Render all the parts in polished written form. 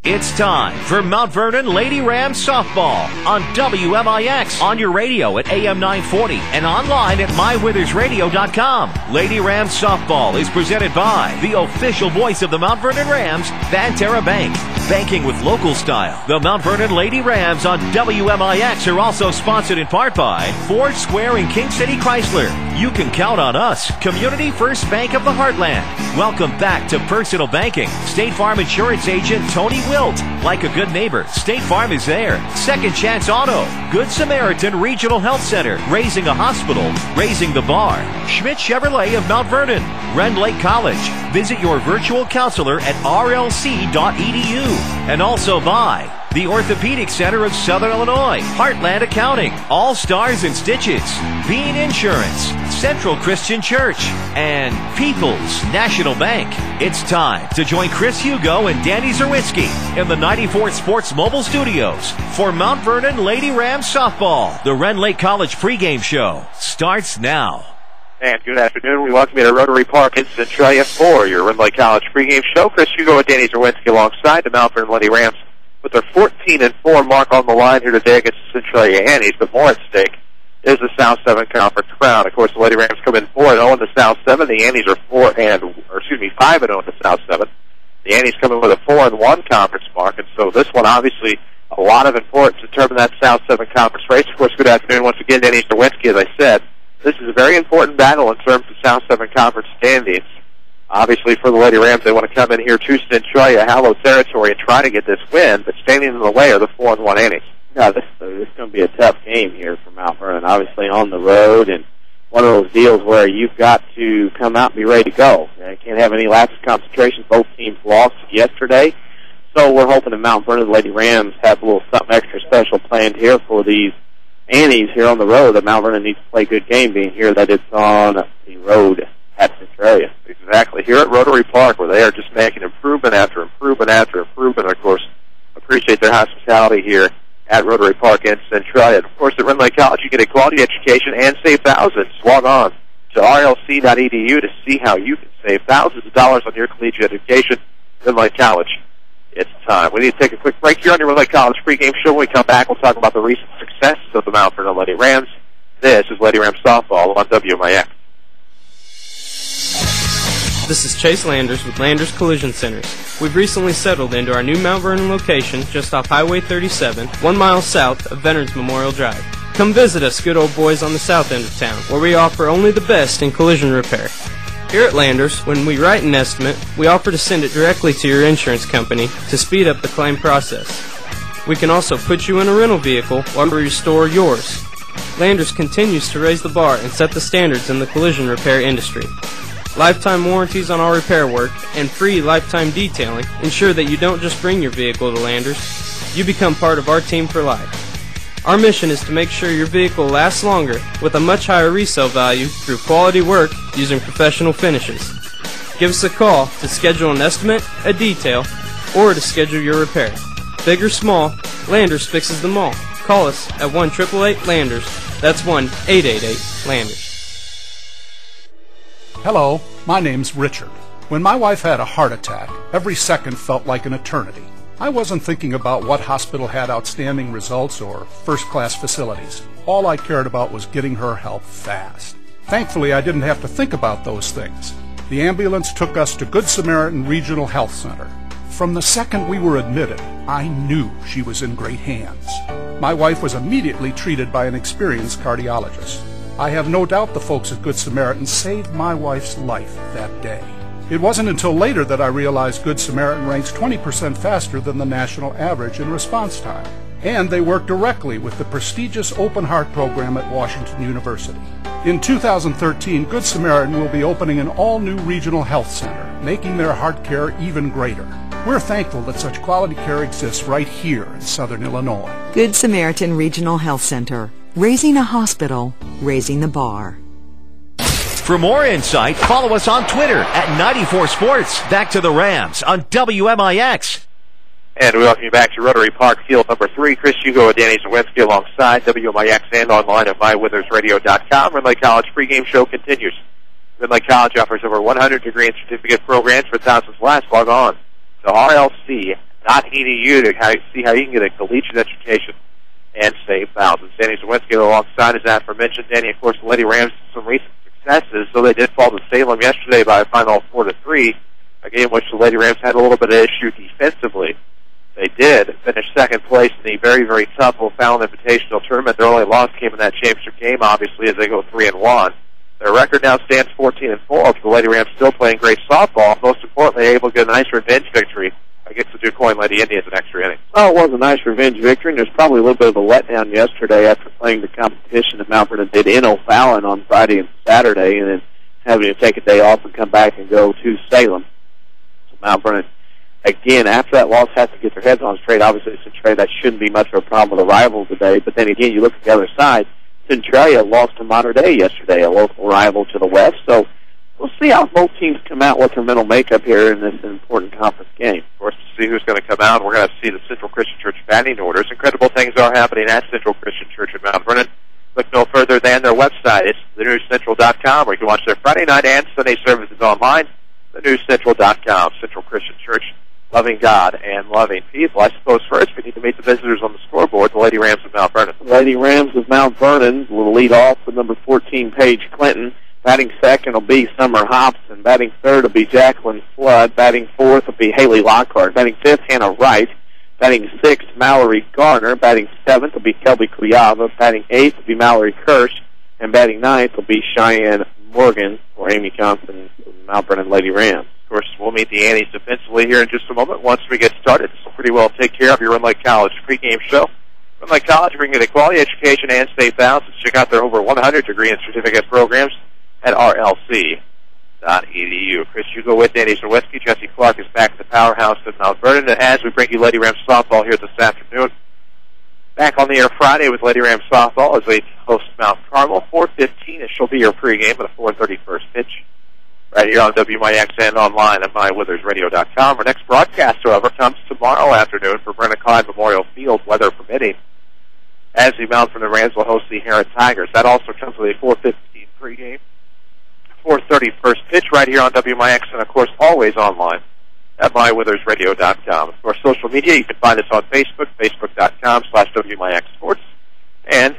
It's time for Mount Vernon Lady Rams softball on WMIX, on your radio at AM 940 and online at mywithersradio.com. Lady Rams softball is presented by the official voice of the Mount Vernon Rams, Banterra Bank. Banking with local style. The Mount Vernon Lady Rams on WMIX are also sponsored in part by Ford Square and King City Chrysler. You can count on us, Community First Bank of the Heartland. Welcome back to Personal Banking. State Farm Insurance Agent Tony Wilt. Like a good neighbor, State Farm is there. Second Chance Auto. Good Samaritan Regional Health Center. Raising a hospital. Raising the bar. Schmidt Chevrolet of Mount Vernon. Rend Lake College. Visit your virtual counselor at rlc.edu. And also by the Orthopedic Center of Southern Illinois, Heartland Accounting, All Stars and Stitches, Bean Insurance, Central Christian Church, and People's National Bank. It's time to join Chris Hugo and Danny Czerwinski in the 94 Sports Mobile Studios for Mount Vernon Lady Rams softball. The Rend Lake College pregame show starts now. And good afternoon. We welcome you to Rotary Park in Centralia for your Rend Lake College pregame show. Chris Hugo and Danny Czerwinski alongside the Mount Vernon Lady Rams with their 14-4 mark on the line here today against the Centralia Annies. But more at stake is the South 7 Conference crown. Of course, the Lady Rams come in 4-0 in the South 7. The Annies are 5-0 in the South 7. The Annies come in with a 4-1 conference mark, and so this one obviously a lot of importance to determine that South 7 Conference race. Of course, good afternoon once again, Danny Czerwinski, as I said. This is a very important battle in terms of South 7 Conference standings. Obviously, for the Lady Rams, they want to come in here to Centralia, hallowed territory, and try to get this win, but standing in the way are the 4-1 Annies. Yeah, this is going to be a tough game here for Mount Vernon, obviously on the road, and one of those deals where you've got to come out and be ready to go. You can't have any lapse of concentration. Both teams lost yesterday, so we're hoping that Mount Vernon Lady Rams have a little something extra special planned here for these Annies here on the road. That Mount Vernon needs to play a good game, being here that it's on the road at Centralia. Exactly. Here at Rotary Park, where they are just making improvement after improvement after improvement. Of course, appreciate their hospitality here at Rotary Park in Centralia. And of course, at Rend Lake College, you get a quality education and save thousands. Log on to rlc.edu to see how you can save thousands of dollars on your collegiate education. Rend Lake College. It's time. We need to take a quick break here on your Rend Lake College pregame show. When we come back, we'll talk about the recent success of the Mount Vernon Lady Rams. This is Lady Rams softball on WMIX. This is Chase Landers with Landers Collision Centers. We've recently settled into our new Mount Vernon location just off Highway 37, 1 mile south of Veterans Memorial Drive. Come visit us, good old boys, on the south end of town, where we offer only the best in collision repair. Here at Landers, when we write an estimate, we offer to send it directly to your insurance company to speed up the claim process. We can also put you in a rental vehicle while we restore yours. Landers continues to raise the bar and set the standards in the collision repair industry. Lifetime warranties on all repair work and free lifetime detailing ensure that you don't just bring your vehicle to Landers, you become part of our team for life. Our mission is to make sure your vehicle lasts longer with a much higher resale value through quality work using professional finishes. Give us a call to schedule an estimate, a detail, or to schedule your repair. Big or small, Landers fixes them all. Call us at 1-888-LANDERS. That's 1-888-LANDERS. Hello, my name's Richard. When my wife had a heart attack, every second felt like an eternity. I wasn't thinking about what hospital had outstanding results or first-class facilities. All I cared about was getting her help fast. Thankfully, I didn't have to think about those things. The ambulance took us to Good Samaritan Regional Health Center. From the second we were admitted, I knew she was in great hands. My wife was immediately treated by an experienced cardiologist. I have no doubt the folks at Good Samaritan saved my wife's life that day. It wasn't until later that I realized Good Samaritan ranks 20% faster than the national average in response time. And they work directly with the prestigious Open Heart program at Washington University. In 2013, Good Samaritan will be opening an all-new regional health center, making their heart care even greater. We're thankful that such quality care exists right here in Southern Illinois. Good Samaritan Regional Health Center. Raising a hospital, raising the bar. For more insight, follow us on Twitter at 94 Sports. Back to the Rams on WMIX. And we welcome you back to Rotary Park, field number 3. Chris Hugo and Danny Czerwinski alongside WMIX and online at mywithersradio.com. Rend Lake College pregame show continues. Rend Lake College offers over 100 degree and certificate programs for thousands less. Log on to rlc.edu Westland.edu to see how you can get a collegiate education and save thousands. Danny Czerwinski alongside his aforementioned Danny. Of course, the Lady Rams had some recent successes, so they did fall to Salem yesterday by a final 4-3, a game in which the Lady Rams had a little bit of issue defensively. They did finish second place in the very, very tough O'Fallon Invitational Tournament. Their only loss came in that championship game, obviously, as they go 3-1. Their record now stands 14-4. The Lady Rams still playing great softball. Most importantly, able to get a nice revenge victory against the DuQuoin Lady Indians in extra innings. Oh, it was a nice revenge victory, and there's probably a little bit of a letdown yesterday after playing the competition that Mount Vernon did in O'Fallon on Friday and Saturday, and then having to take a day off and come back and go to Salem. So Mount Vernon, again, after that loss, has to get their heads on straight. Obviously, Centralia, that shouldn't be much of a problem with a rival today, but then again, you look at the other side, Centralia lost to Mater Dei yesterday, a local rival to the west, so we'll see how both teams come out, what their mental makeup here in this important conference game. Of course, to see who's going to come out, we're going to see the Central Christian Church batting orders. Incredible things are happening at Central Christian Church in Mount Vernon. Look no further than their website. It's thenewscentral.com, where you can watch their Friday night and Sunday services online. Thenewscentral.com, Central Christian Church, loving God and loving people. I suppose first we need to meet the visitors on the scoreboard, the Lady Rams of Mount Vernon. The Lady Rams of Mount Vernon will lead off with number 14, Paige Clinton. Batting second will be Summer Hobson. Batting third will be Jacqueline Flood. Batting fourth will be Haley Lockhart. Batting fifth, Hannah Wright. Batting sixth, Mallory Garner. Batting seventh will be Kelby Kuyava. Batting eighth will be Mallory Kirsch. And batting ninth will be Cheyenne Morgan or Amy Johnson of Mount Vernon Lady Rams. Of course, we'll meet the Annies defensively here in just a moment. Once we get started, this will pretty well take care of your Run Lake College pregame show. Run Lake College bringing a quality education and state balance. Check out their over 100 degree and certificate programs at rlc.edu. Chris Hugo with Danny Czerwinski. Jesse Clark is back at the powerhouse at Mount Vernon. And as we bring you Lady Rams softball here this afternoon, back on the air Friday with Lady Rams softball as they host Mount Carmel. 4:15 as she'll be your pregame with a 4:30 pitch. Right here on WMIX and online at mywithersradio.com. Our next broadcast, however, comes tomorrow afternoon for Brennan Clyde Memorial Field, weather permitting, as the Mount Vernon Rams will host the Heron Tigers. That also comes with a 4:15 pregame. 4:30 first pitch right here on WMIX, and of course always online at mywithersradio.com. Of course, social media, you can find us on Facebook, facebook.com/WMIX Sports, and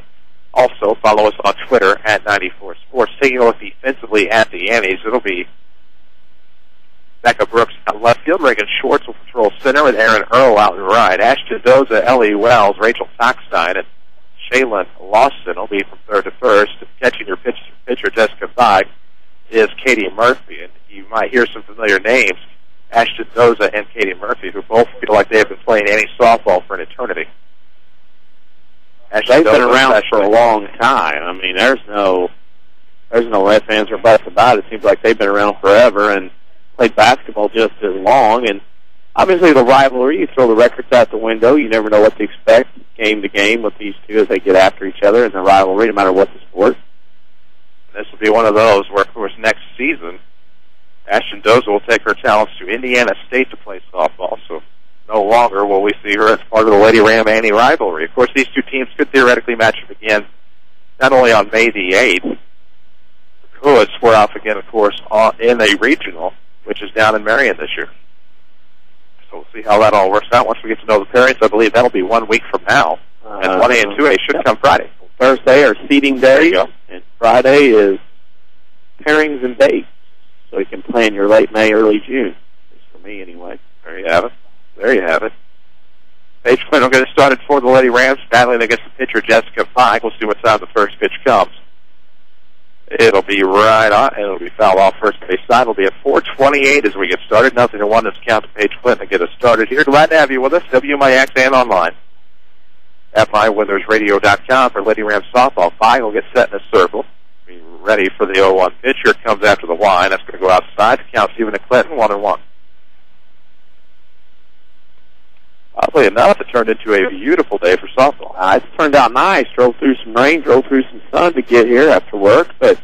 also follow us on Twitter at 94 Sports. Taking a look defensively at the Annies, it'll be Becca Brooks out left field. Reagan Schwartz will patrol center with Aaron Earl out in right. Ashton Doza, Ellie Wells, Rachel Tockstein, and Shaylin Lawson will be from third to first. Catching your pitcher Jessica Feig is Katie Murphy, and you might hear some familiar names, Ashton Doza and Katie Murphy, who both feel like they have been playing Annie softball for an eternity. They've been around for a long time. I mean, there's no ifs, ands, or buts about it. It seems like they've been around forever and played basketball just as long. And obviously the rivalry, you throw the records out the window. You never know what to expect game to game with these two as they get after each other in the rivalry, no matter what the sport. This will be one of those where, of course, next season, Ashton Doza will take her talents to Indiana State to play softball. So no longer will we see her as part of the Lady Ram Annie rivalry. Of course, these two teams could theoretically match up again, not only on May the 8th, could square off again, of course, in a regional, which is down in Marion this year. So we'll see how that all works out once we get to know the pairings. I believe that'll be 1 week from now. And 1A and 2A should come Friday. Thursday are seeding days, and Friday is pairings and dates. So you can plan your late May, early June. Just for me, anyway. There you have it. There you have it. Paige Clinton will get it started for the Lady Rams, battling against the pitcher Jessica Feig. We'll see what time the first pitch comes. It'll be right on. It'll be foul off first base side. It'll be at 4:28 as we get started. 0-1 this count to Paige Clinton to get us started here. Glad to have you with us, WMIX and online at mywithersradio.com for Lady Rams softball. Feig will get set in a circle. Be ready for the 0-1 pitch. Here it comes after the line. That's going to go outside. The count's even to Clinton, 1-1. Oddly enough, it turned into a beautiful day for softball. It's turned out nice. Drove through some rain, drove through some sun to get here after work, but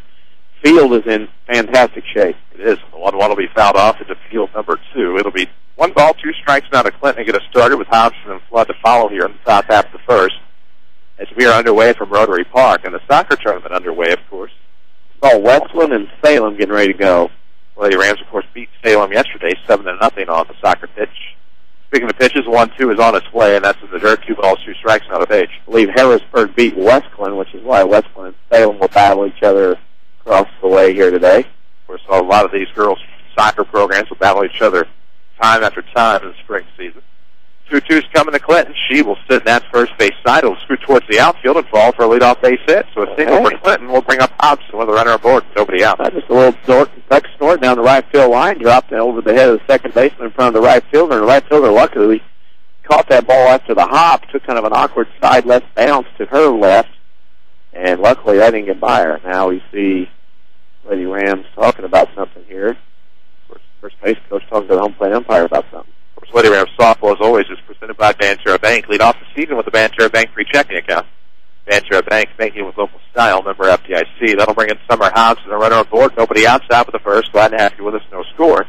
field is in fantastic shape. It is. The 1-1 will be fouled off into field number 2. It'll be 1 ball, 2 strikes now to Clinton to get us started with Hobson and Flood to follow here in the top half of the first. As we are underway from Rotary Park, and the soccer tournament underway, of course. Oh, Westland and Salem getting ready to go. Lady Rams, of course, beat Salem yesterday 7-0 on the soccer pitch. Speaking of pitches, 1-2 is on its way, and that's in the dirt. 2 balls, 2 strikes, not a page. I believe Harrisburg beat Westclin, which is why Westclin and Salem will battle each other across the way here today. Of course, a lot of these girls' soccer programs will battle each other time after time in the spring season. 2-2's coming to Clinton. She will sit in that first base side. It'll scoot towards the outfield and fall for a leadoff base hit. So a single for Clinton will bring up Hobson with a runner aboard, nobody out. Just a little duck snort down the right field line, dropped it over the head of the second baseman in front of the right fielder. And the right fielder luckily caught that ball after the hop, took kind of an awkward side left bounce to her left, and luckily that didn't get by her. Now we see Lady Rams talking about something here. First base coach talking to the home plate umpire about something. Of course, Lady Rams softball, as always, is presented by Banterra Bank. Lead off the season with the Banterra Bank free checking account. Banterra Bank, banking with local style, member FDIC. That'll bring in Summer Hobbs and a runner on board. Nobody outside with the first. Glad to have you with us. No score.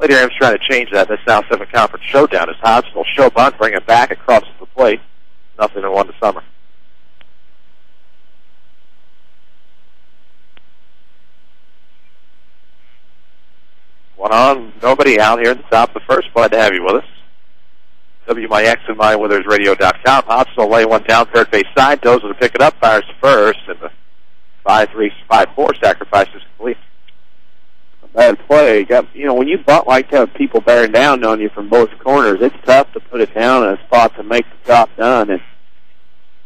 Lady Rams trying to change that in the South 7 Conference showdown as Hobbs will show bunt, bring it back across the plate. 0-1 to Summer. One on, nobody out here at the top of the first. Glad to have you with us. WMIX and MyWithersRadio.com. Hobbs will lay one down third base side. Dozer to pick it up, fires to first, and the 5-3-5-4 sacrifice is complete. A bad play. When you bunt like that with people bearing down on you from both corners, it's tough to put it down in a spot to make the job done, and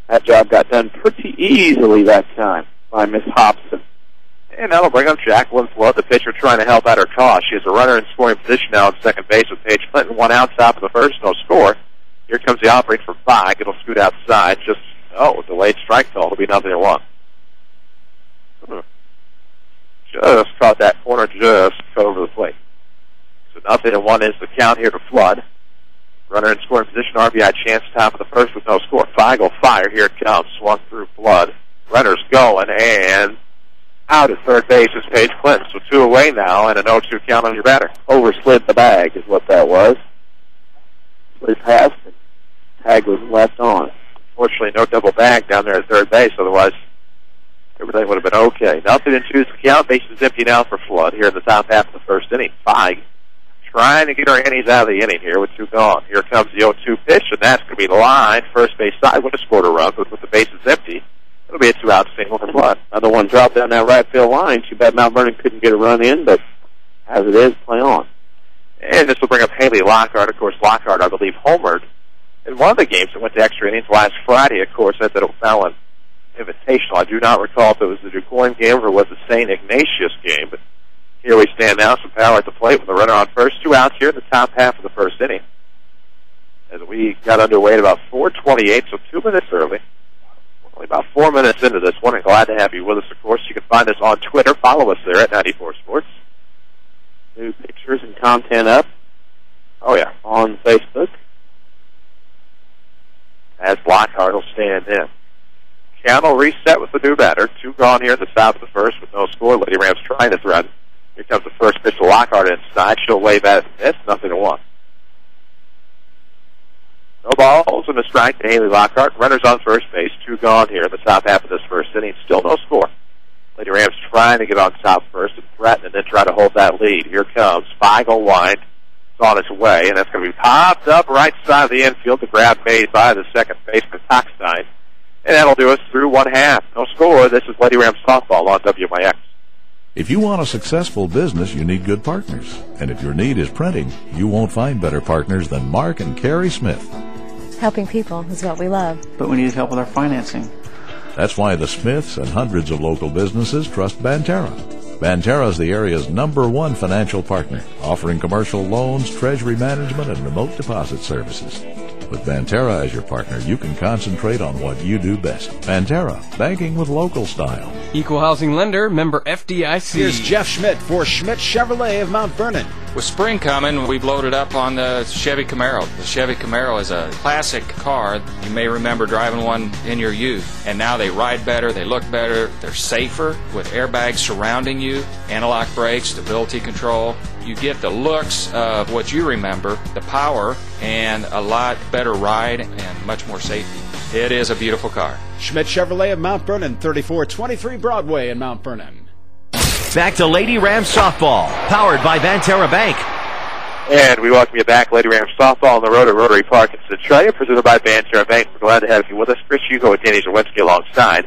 that job got done pretty easily that time by Miss Hobson. And that'll bring up Jacqueline Flood, the pitcher, trying to help out her cause. She has a runner in scoring position now at second base with Paige Clinton. One out, top of the first, no score. Here comes the offering for Feig. It'll scoot outside. Delayed strike call. It'll be 0-1. Just caught that corner, just over the plate. So 0-1 is the count here to Flood. Runner in scoring position, RBI chance, top of the first with no score. Feig will fire. Here it comes. Swung through Flood. Runner's going, and out at third base is Paige Clinton. So 2 away now, and a 0-2 count on your batter. Overslid the bag is what that was. Slid past, and tag was left on. Fortunately, no double bag down there at third base. Otherwise, everything would have been okay. 0-2 is the count. Base is empty now for Flood here in the top half of the first inning. Feig trying to get her Annies out of the inning here with 2 gone. Here comes the 0-2 pitch, and that's going to be the line. First base side would have scored a run, but with the bases empty, it'll be a 2-out single for Flood. Another one dropped down that right field line. Too bad Mount Vernon couldn't get a run in, but as it is, play on. And this will bring up Haley Lockhart. Of course, Lockhart, I believe, homered in one of the games that went to extra innings last Friday, of course, at the O'Fallon Invitational. I do not recall if it was the DuQuoin game or was the St. Ignatius game, but here we stand now, some power at the plate with a runner on first. 2 outs here in the top half of the first inning. As we got underway at about 4:28, so 2 minutes early. Only about 4 minutes into this one, and glad to have you with us, of course. You can find us on Twitter. Follow us there at 94 Sports. New pictures and content up. Oh, yeah. On Facebook. As Lockhart will stand in. Count will reset with the new batter. 2 gone here at the top of the first with no score. Lady Rams trying to threaten. Here comes the first pitch to Lockhart inside. She'll wave at it. It's 0-1. No balls and a strike to Haley Lockhart. Runners on first base. 2 gone here in the top half of this first inning. Still no score. Lady Rams trying to get on top first and threaten and then try to hold that lead. Here comes Feig will wind. It's on its way, and that's going to be popped up right side of the infield. The grab made by the second baseman, Tockstein. And that'll do us through 1/2. No score. This is Lady Rams softball on WMIX. If you want a successful business, you need good partners. And if your need is printing, you won't find better partners than Mark and Carrie Smith. Helping people is what we love. But we need help with our financing. That's why the Smiths and hundreds of local businesses trust Banterra. Banterra is the area's #1 financial partner, offering commercial loans, treasury management, and remote deposit services. With Banterra as your partner, you can concentrate on what you do best. Banterra, banking with local style. Equal housing lender, member FDIC. Here's Jeff Schmidt for Schmidt Chevrolet of Mount Vernon. With spring coming, we've loaded up on the Chevy Camaro. The Chevy Camaro is a classic car. You may remember driving one in your youth. And now they ride better, they look better, they're safer with airbags surrounding you, anti-lock brakes, stability control. You get the looks of what you remember, the power, and a lot better ride and much more safety. It is a beautiful car. Schmidt Chevrolet of Mount Vernon, 3423 Broadway in Mount Vernon. Back to Lady Rams softball, powered by Banterra Bank. And we welcome you back, Lady Rams softball on the road at Rotary Park in Centralia, presented by Banterra Bank. We're glad to have you with us. Chris Hugo and Danny Czerwinski alongside.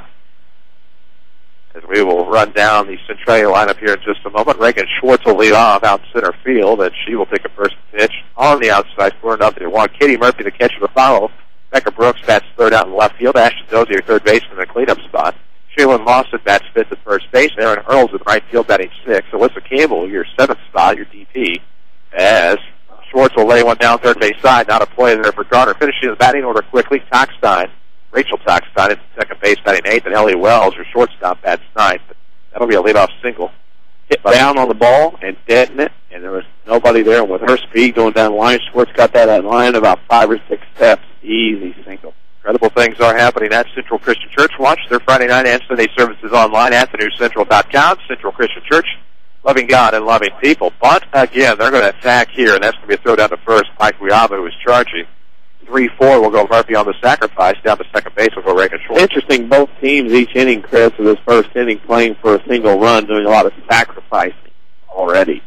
As we will run down the Centralia lineup here in just a moment. Reagan Schwartz will lead off out in center field, and she will take a first pitch on the outside for 0-1. Katie Murphy, the catcher, to follow. Becca Brooks bats third out in left field. Ashton Dozie, your third baseman, in the cleanup spot. Shaylin Lawson bats fifth at first base. Aaron Earls in right field batting sixth. Alyssa Campbell, your seventh spot, your DP. As Schwartz will lay one down third base side. Not a play there for Garner. Finishing the batting order quickly. Tockstein, Rachel Tockstein at second base batting eighth, and Ellie Wells, your shortstop, bats ninth. That'll be a leadoff single. Hit down on the ball and dead in it, and there was nobody there. And with her speed going down the line, Schwartz got that at line about 5 or 6 steps. Easy single. Incredible things are happening at Central Christian Church. Watch their Friday night and Sunday services online at thenewscentral.com. Central Christian Church, loving God and loving people. But, again, they're going to attack here, and that's going to be a throw down to first. Mike Guiava, who is charging. 3-4 will go Murphy on the sacrifice. Down to second base will go Reagan Schwartz. Interesting, both teams each inning, Chris, of this first inning playing for a single run, doing a lot of sacrificing already.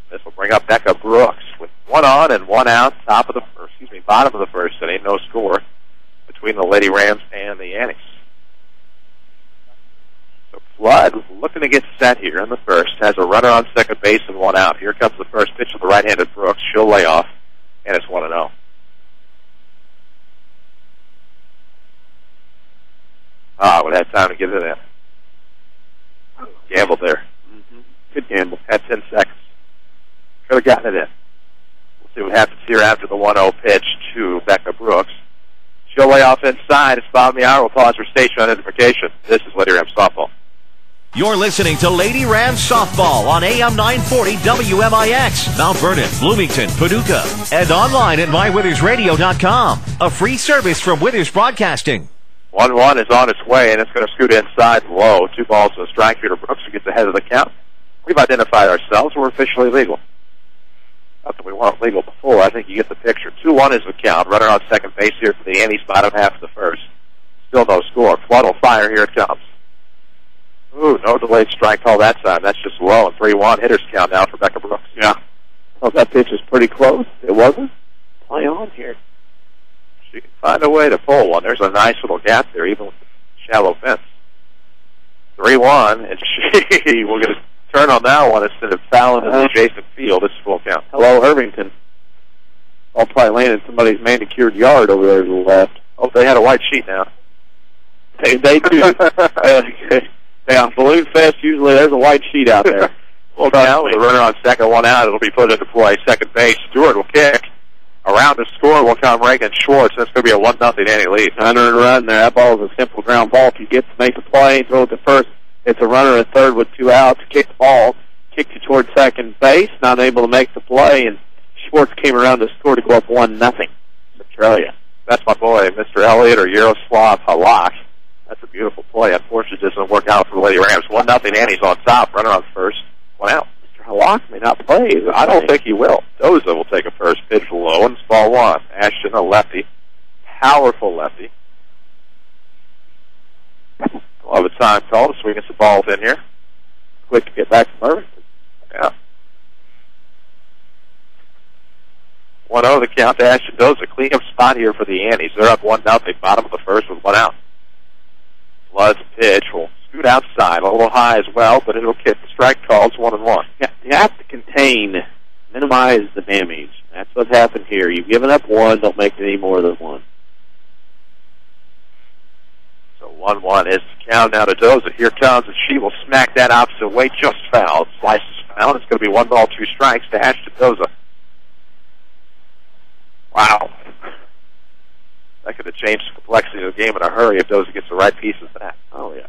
This will bring up Becca Brooks with 1 on and 1 out, bottom of the first inning. No score between the Lady Rams and the Annies. So Flood looking to get set here in the first. Has a runner on second base and 1 out. Here comes the first pitch of the right-handed Brooks. She'll lay off, and it's 1-0. Would have time to get it in. Gamble there. Good gamble. Had 10 seconds. Could have gotten it in. We'll see what happens here after the 1-0 pitch to Becca Brooks. She'll lay off inside. It's bottom of the hour. We'll pause for station identification. This is Lady Rams softball. You're listening to Lady Rams softball on AM 940 WMIX, Mount Vernon, Bloomington, Paducah, and online at mywithersradio.com. A free service from Withers Broadcasting. 1-1 is on its way, and it's going to scoot inside low. 2 balls and a strike. Peter Brooks who gets ahead of the count. We've identified ourselves. We're officially legal. Not that we weren't legal before. I think you get the picture. 2-1 is the count. Runner on second base here for the Annies, bottom half of the first. Still no score. Flood will fire. Here it comes. Ooh, no delayed strike call that time. That's just low. And 3-1. Hitters count now for Becca Brooks. Yeah. Well, that pitch is pretty close. It wasn't. Play on here. She can find a way to pull one. There's a nice little gap there, even with the shallow fence. 3-1, and she will get a turn on that one instead of fouling in the adjacent field. It's full count. Hello, Irvington. I'll probably land in somebody's manicured yard over there to the left. Oh, they had a white sheet now. They do. On Balloon Fest, usually there's a white sheet out there. Well, now with the runner on second, 1 out, it'll be put into play. Second base, Stewart will kick. Around the score will come Reagan Schwartz. That's going to be a 1-0 Annie lead. Under and run there. That ball is a simple ground ball. If you get to make the play, throw it to first. It's a runner at third with 2 outs. Kick the ball. Kicked it toward second base. Not able to make the play, and Schwartz came around to score to go up 1-0. Centralia. That's my boy, Mr. Elliott or Yaroslav Halak. That's a beautiful play. Unfortunately, it doesn't work out for the Lady Rams. 1-0 Annie's on top. Runner on first. 1 out. Halak may not play. I don't think he will. Doza will take a first pitch low, and it's ball 1. Ashton, a lefty. Powerful lefty. We'll have a time call to swing us the balls in here. Quick to get back to Irvington. Yeah. 1-0 the count to Ashton Doza. Clean-up spot here for the Annies. They're up 1-0. Bottom of the first with 1 out. Flood's pitch will scoot outside, a little high as well, but it'll kick. The strike calls 1-1. Yeah, you have to contain, minimize the damage. That's what's happened here. You've given up 1, don't make it any more than 1. So 1-1 is the count now to Doza. Here comes, and she will smack that opposite way, just fouled. Slices foul. It's going to be 1 ball, 2 strikes to Ashton Doza. Wow. That could have changed the complexity of the game in a hurry if Doza gets the right piece of that. Oh, yeah.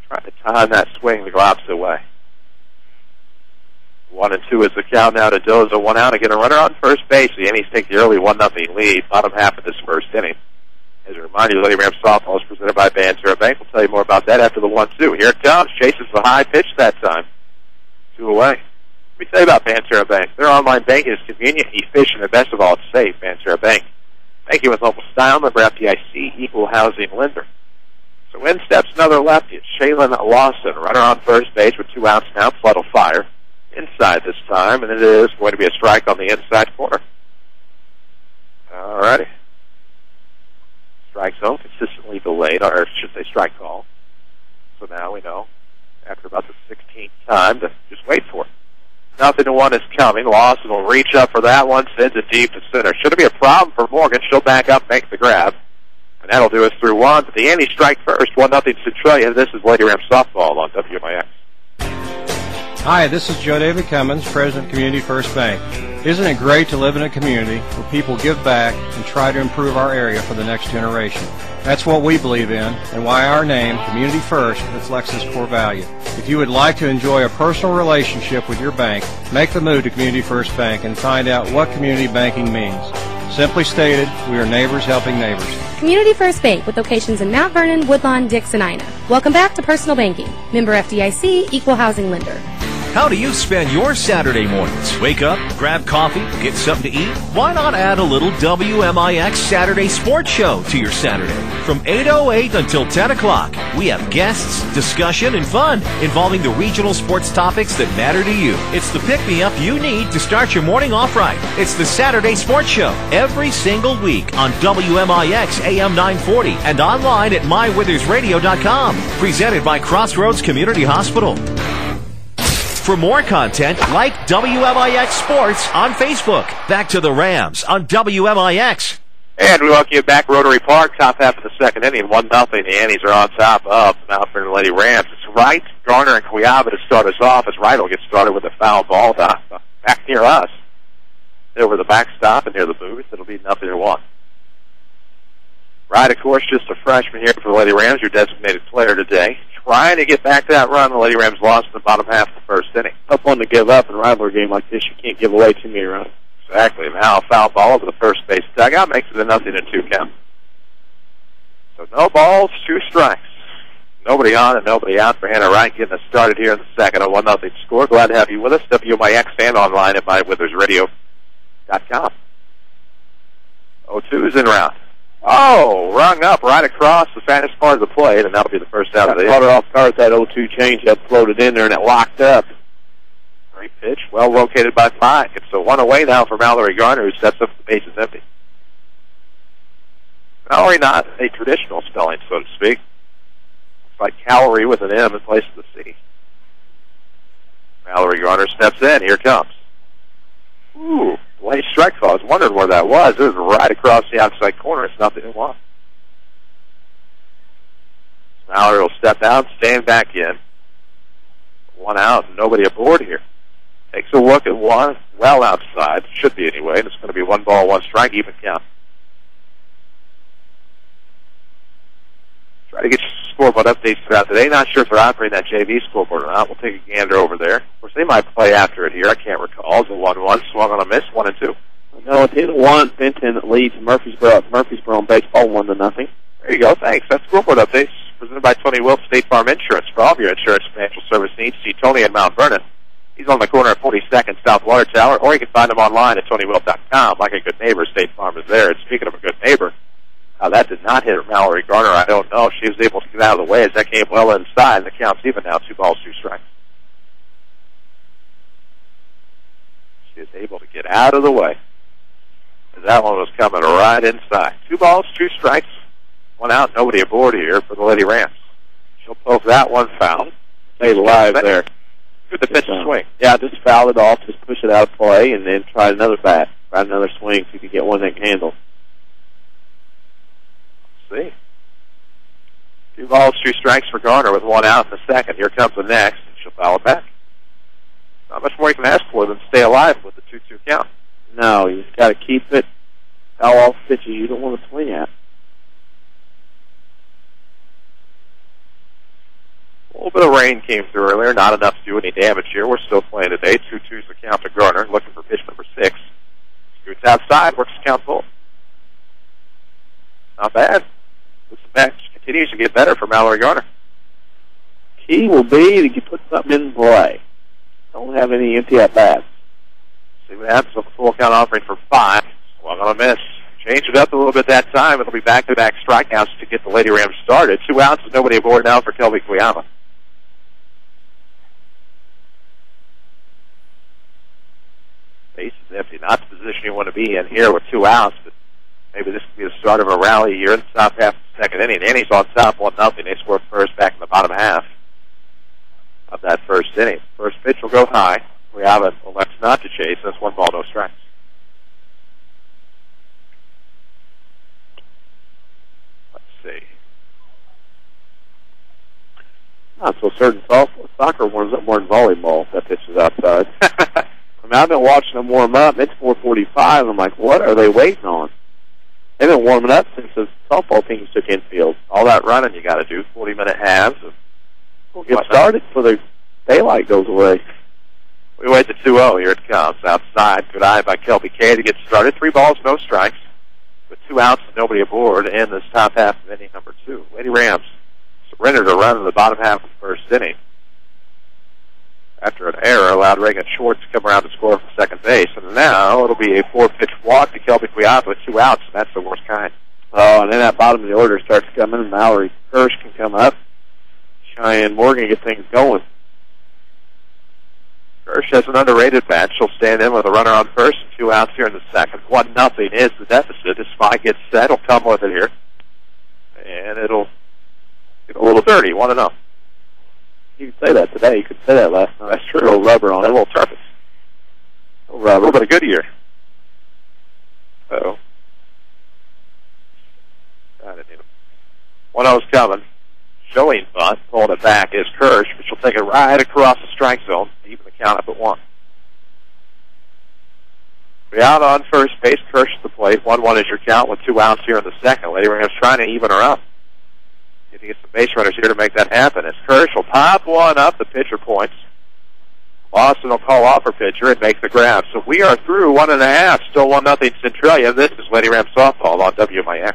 Trying to time that swing to go opposite way. 1-2 is the count now to Doza. 1 out. Again, a runner on first base. The Annies take the early 1-0 lead. Bottom half of this first inning. As a reminder, Lady Rams softball is presented by Banterra Bank. We'll tell you more about that after the 1-2. Here it comes. Chases the high pitch that time. 2 away. Let me tell you about Banterra Bank. Their online banking is convenient, efficient, and best of all, it's safe. Banterra Bank. Banking with local style, member FDIC, equal housing lender. So in steps another lefty. It's Shaylin Lawson, runner on first base with 2 outs now. Flood will fire. inside this time, and it is going to be a strike on the inside corner. All righty. Strike zone consistently delayed, or should say strike call. So now we know, after about the 16th time, to just wait for it. 0-1 is coming. Lawson will reach up for that one, sends it deep to center. Should it be a problem for Morgan, she'll back up, make the grab. And that'll do us through one. But the Annies strike first, 1-0 Centralia. This is Lady Rams softball on WMIX. Hi, this is Joe David Cummins, President of Community First Bank. Isn't it great to live in a community where people give back and try to improve our area for the next generation? That's what we believe in, and why our name, Community First, reflects this core value. If you would like to enjoy a personal relationship with your bank, make the move to Community First Bank and find out what community banking means. Simply stated, we are neighbors helping neighbors. Community First Bank with locations in Mount Vernon, Woodlawn, Dix, and Ina. Welcome back to Personal Banking. Member FDIC, Equal Housing Lender. How do you spend your Saturday mornings? Wake up, grab coffee, get something to eat? Why not add a little WMIX Saturday Sports Show to your Saturday? From 8:08 until 10 o'clock, we have guests, discussion, and fun involving the regional sports topics that matter to you. It's the pick-me-up you need to start your morning off right. It's the Saturday Sports Show every single week on WMIX AM 940 and online at mywithersradio.com. Presented by Crossroads Community Hospital. For more content, like WMIX Sports on Facebook. Back to the Rams on WMIX. And we welcome you back, Rotary Park, top half of the second inning, 1-0. The Annies are on top of Mount Vernon Lady Rams. It's Wright, Garner, and Cuyaba to start us off, as Wright will get started with a foul ball back near us. Over the backstop and near the booth, it'll be 0-1. Wright, of course, just a freshman here for the Lady Rams, your designated player today. Trying to get back to that run. The Lady Rams lost in the bottom half of the first inning. Tough one to give up in a rivalry game like this. You can't give away too many runs. Exactly. Now a foul ball over the first base dugout makes it a 0-2 count. So no balls, 2 strikes. Nobody on and nobody out for Hannah Wright getting us started here in the second. A 1-0 score. Glad to have you with us. WMIX and online at mywithersradio.com. 0-2 is en route. Oh, rung up right across the fattest part of the plate, and that'll be the first out of the inning. Caught her off guard. That 0-2 changeup floated in there, and it locked up. Great pitch, well located by Pike. It's a 1 away now for Mallory Garner, who sets up the bases empty. Mallory, not a traditional spelling, so to speak. It's like calorie with an M in place of the C. Mallory Garner steps in. Here comes. Ooh. Late strike call. I was wondering where that was. It was right across the outside corner. It's 0-1. Mallory will step out, stand back in. 1 out, nobody aboard here. Takes a look at one, well outside. Should be anyway. And it's going to be 1 ball, 1 strike, even count. Try to get your scoreboard updates throughout today. Not sure if they're operating that JV scoreboard or not. We'll take a gander over there. Of course, they might play after it here. I can't recall. It's a 1-1. Swung on a miss, 1-2. No, it's 1. Benton leads Murfreesboro on baseball 1-0. There you go. Thanks. That's scoreboard updates presented by Tony Wilkes, State Farm Insurance. For all of your insurance financial service needs, see Tony at Mount Vernon. He's on the corner of 42nd South Water Tower, or you can find him online at TonyWilkes.com. Like a good neighbor, State Farm is there. And speaking of a good neighbor, that did not hit Mallory Garner. I don't know. She was able to get out of the way as that came well inside. The count's even now, 2 balls, 2 strikes. She is able to get out of the way. As that one was coming right inside. 2 balls, 2 strikes. 1 out, nobody aboard here for the Lady Rams. She'll poke that one foul. Stay live there. Good defensive swing. Yeah, just foul it off, just push it out of play, and then try another bat. Try another swing so you can get one that can handle. See. 2 balls, 2 strikes for Garner with 1 out in the second. Here comes the next. She'll foul it back. Not much more you can ask for than stay alive with the 2-2 count. No, you just got to keep it. Foul off pitches you don't want to swing at. A little bit of rain came through earlier. Not enough to do any damage here. We're still playing today. 2-2's the count to Garner. Looking for pitch number 6. Scoots outside. Works the count full. Not bad. This match continues to get better for Mallory Garner. Key will be to put something in play. Don't have any empty at-bats. See what happens with the full count offering for 5. Swung on a miss. Change it up a little bit that time. It'll be back-to-back strikeouts to get the Lady Rams started. 2 outs with nobody aboard now for Kelby Cuyama. Base is empty. Not the position you want to be in here with 2 outs, but maybe this could be the start of a rally here in the top half of the second inning. Annie's on top 1-0. They scored first back in the bottom half of that first inning. First pitch will go high. We have it elects not to chase. That's 1 ball, no strikes. Let's see. Not so certain soccer warms up more than volleyball if that pitch is outside. I mean, I've been watching them warm up. It's 4:45. I'm like, what are they waiting on? They've been warming up since the softball teams took infield. All that running you got to do, 40-minute halves. We'll get started before the daylight goes away. We wait to 2-0. Here it comes. Outside. Good eye by Kelby Kay to get started. 3 balls, no strikes. With 2 outs and nobody aboard in this top half of inning number 2. Lady Rams surrendered a run in the bottom half of the first inning. After an error, allowed Reagan Schwartz to come around to score from second base. And now it'll be a 4-pitch walk to Kelby Kwiat with 2 outs, and that's the worst kind. Oh, and then that bottom of the order starts coming, and Mallory Kirsch can come up. Cheyenne Morgan get things going. Kirsch has an underrated bat. She'll stand in with a runner on first and 2 outs here in the second. 1-0 is the deficit. As Spy gets set, he'll come with it here. And it'll get a little dirty, 1-0. You could say that today. You could say that last night. That's true. A little rubber on it. A little surface. A little rubber. A little bit of Goodyear. Uh-oh. 1-0's coming. Showing bunt, pulling it back is Kirsch, but she'll take it right across the strike zone, even the count up at 1. Be out on first base, Kirsch at the plate. 1-1 is your count with 2 outs here in the second. Lady Rams trying to even her up. Need to get some base runners here to make that happen. As Kirsch will pop one up, the pitcher points. Boston will call off her pitcher and make the grab. So we are through 1.5, still 1-0 Centralia. This is Lady Rams softball on WMIX.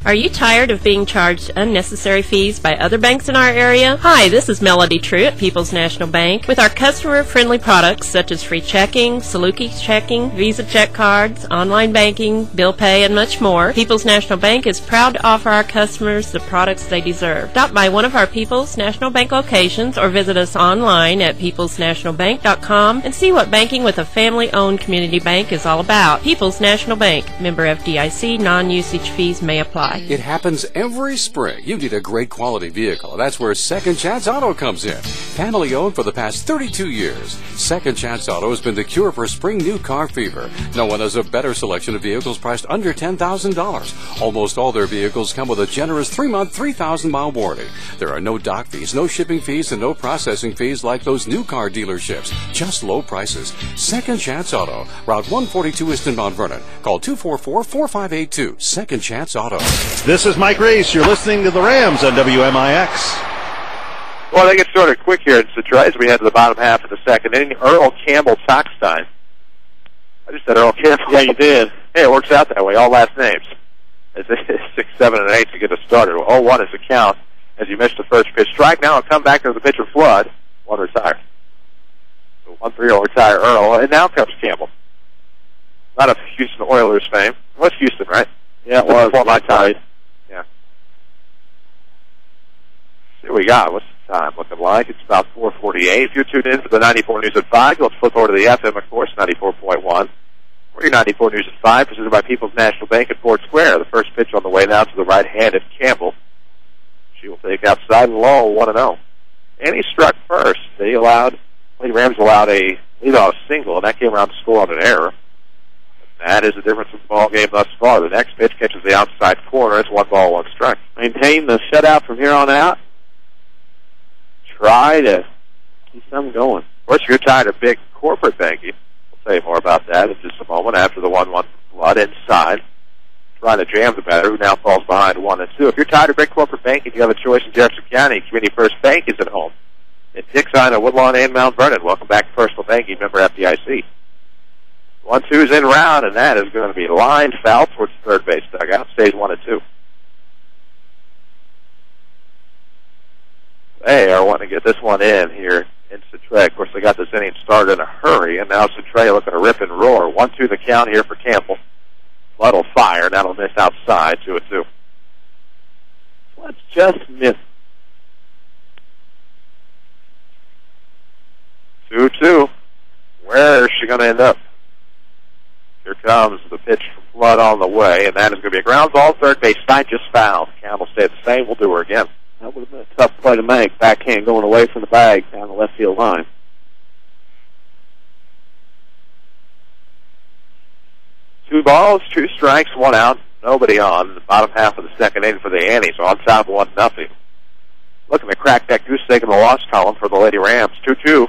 Are you tired of being charged unnecessary fees by other banks in our area? Hi, this is Melody True at People's National Bank. With our customer-friendly products such as free checking, Saluki checking, Visa check cards, online banking, bill pay, and much more, People's National Bank is proud to offer our customers the products they deserve. Stop by one of our People's National Bank locations or visit us online at peoplesnationalbank.com and see what banking with a family-owned community bank is all about. People's National Bank. Member FDIC. Non-usage fees may apply. It happens every spring. You need a great quality vehicle. That's where Second Chance Auto comes in. Family owned for the past 32 years. Second Chance Auto has been the cure for spring new car fever. No one has a better selection of vehicles priced under $10,000. Almost all their vehicles come with a generous 3-month, 3,000-mile warranty. There are no dock fees, no shipping fees, and no processing fees like those new car dealerships. Just low prices. Second Chance Auto. Route 142 East in Mount Vernon. Call 244-4582. Second Chance Auto. This is Mike Reese. You're listening to the Rams on WMIX. Well, they get started quick here in Centralia as we head to the bottom half of the second inning. Earl Campbell Tockstein. I just said Earl Campbell. Yeah, you did. Hey, it works out that way. All last names. It's 6, 7, and 8 to get us started. 0-1 is the count as you missed the first pitch. Strike now and come back to the pitcher Flood. 1 retire. So 1-3 will retire Earl. And now comes Campbell. Not of Houston Oilers fame. What's Houston, right? Yeah, it was. Before my time. Yeah. See what we got. What's the time looking like? It's about 4:48. If you're tuned in for the 94 News at 5, let's flip over to the FM, of course, 94.1. We're your 94 News at 5, presented by People's National Bank at Ford Square. The first pitch on the way now to the right hand of Campbell. She will take outside and low, 1-0. And he struck first. Lady Rams allowed a leadoff single, and that came around to score on an error. That is the difference in the ball game thus far. The next pitch catches the outside corner. It's 1 ball, 1 strike. Maintain the shutout from here on out. Try to keep something going. Of course, you're tired of big corporate banking. We'll tell you more about that in just a moment after the 1-1 flood inside. Trying to jam the batter, who now falls behind 1-2. If you're tired of big corporate banking, you have a choice in Jefferson County. Community First Bank is at home. In Dixon, Woodlawn, and Mount Vernon. Welcome back to Personal Banking, member FDIC. 1-2's in round, and that is going to be lined foul towards the third base dugout. Stays 1-2. They are wanting to get this one in here in Centralia. Of course, they got this inning started in a hurry, and now Centralia looking to rip and roar. 1-2 the count here for Campbell. Flood will fire. That'll miss outside, 2-2. Let's just miss. 2-2. Where is she going to end up? Here comes the pitch from Flood on the way, and that is going to be a ground ball. Third base side just fouled. Count will stay the same. We'll do her again. That would have been a tough play to make. Backhand going away from the bag down the left field line. Two balls, two strikes, one out. Nobody on. The bottom half of the second inning for the Annies. On top 1-0. Looking to crack that goose egg in the loss column for the Lady Rams. 2-2.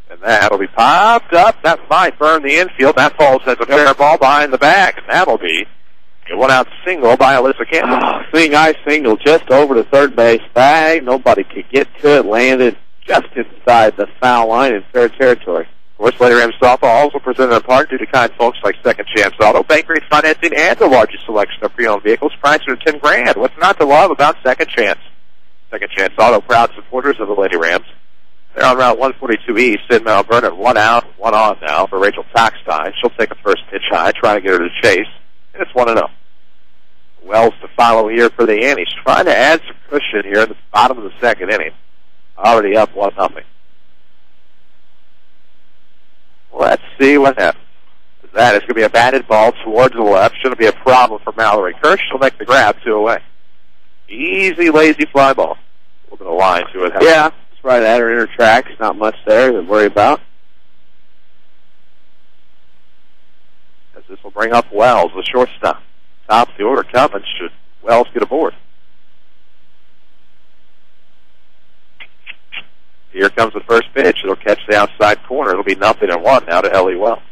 And that'll be popped up. That might burn the infield. That falls as a fair ball behind the bag. And that'll be a one-out single by Alyssa Campbell. Seeing eye single just over the third base bag. Nobody could get to it. Landed just inside the foul line in fair territory. Of course, Lady Rams softball also presented in part due to kind folks like Second Chance Auto, bank rate financing, and the largest selection of pre-owned vehicles priced at $10,000. What's not to love about Second Chance? Second Chance Auto, proud supporters of the Lady Rams. They're on Route 142 East in Mount Vernon. 1 out, 1 on now for Rachel Toxstein. She'll take a first pitch high, trying to get her to chase, and it's 1-0. Wells to follow here for the Annies, trying to add some cushion here at the bottom of the second inning. Already up 1-0. Let's see what happens. That is going to be a batted ball towards the left. Shouldn't be a problem for Mallory Kirsch. She'll make the grab 2 away. Easy, lazy fly ball. A little bit of line to it. Yeah, it's right at her inner tracks. Not much there to worry about. As this will bring up Wells, the shortstop. Top of the order coming. Should Wells get aboard? Here comes the first pitch. It'll catch the outside corner. It'll be 0-1 now to Ellie Wells.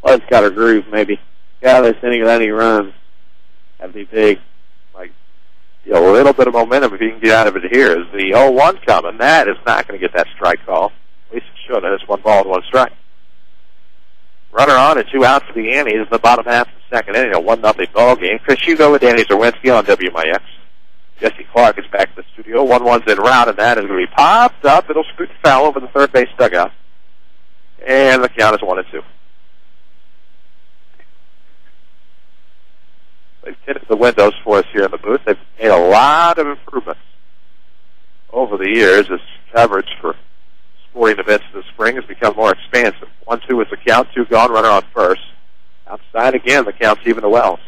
Well, it's got her groove, maybe. Yeah, this inning of any runs. That'd be big. Like, a little bit of momentum if you can get out of it here. Is the 0-1 coming? That is not going to get that strike call. At least it should. It's 1 ball and 1 strike. Runner on and 2 out for the Annies in the bottom half of the second inning. A 1-0 ball game. Chris Hugo with Danny Czerwinski on WMIX. Jesse Clark is back to the studio. 1-1's en route, and that is going to be popped up. It'll scoot foul over the third base dugout. And the count is 1-2. They've tinted the windows for us here in the booth. They've made a lot of improvements over the years as coverage for sporting events in the spring has become more expansive. 1-2 is the count. 2 gone. Runner on first. Outside again, the count's even to Wells.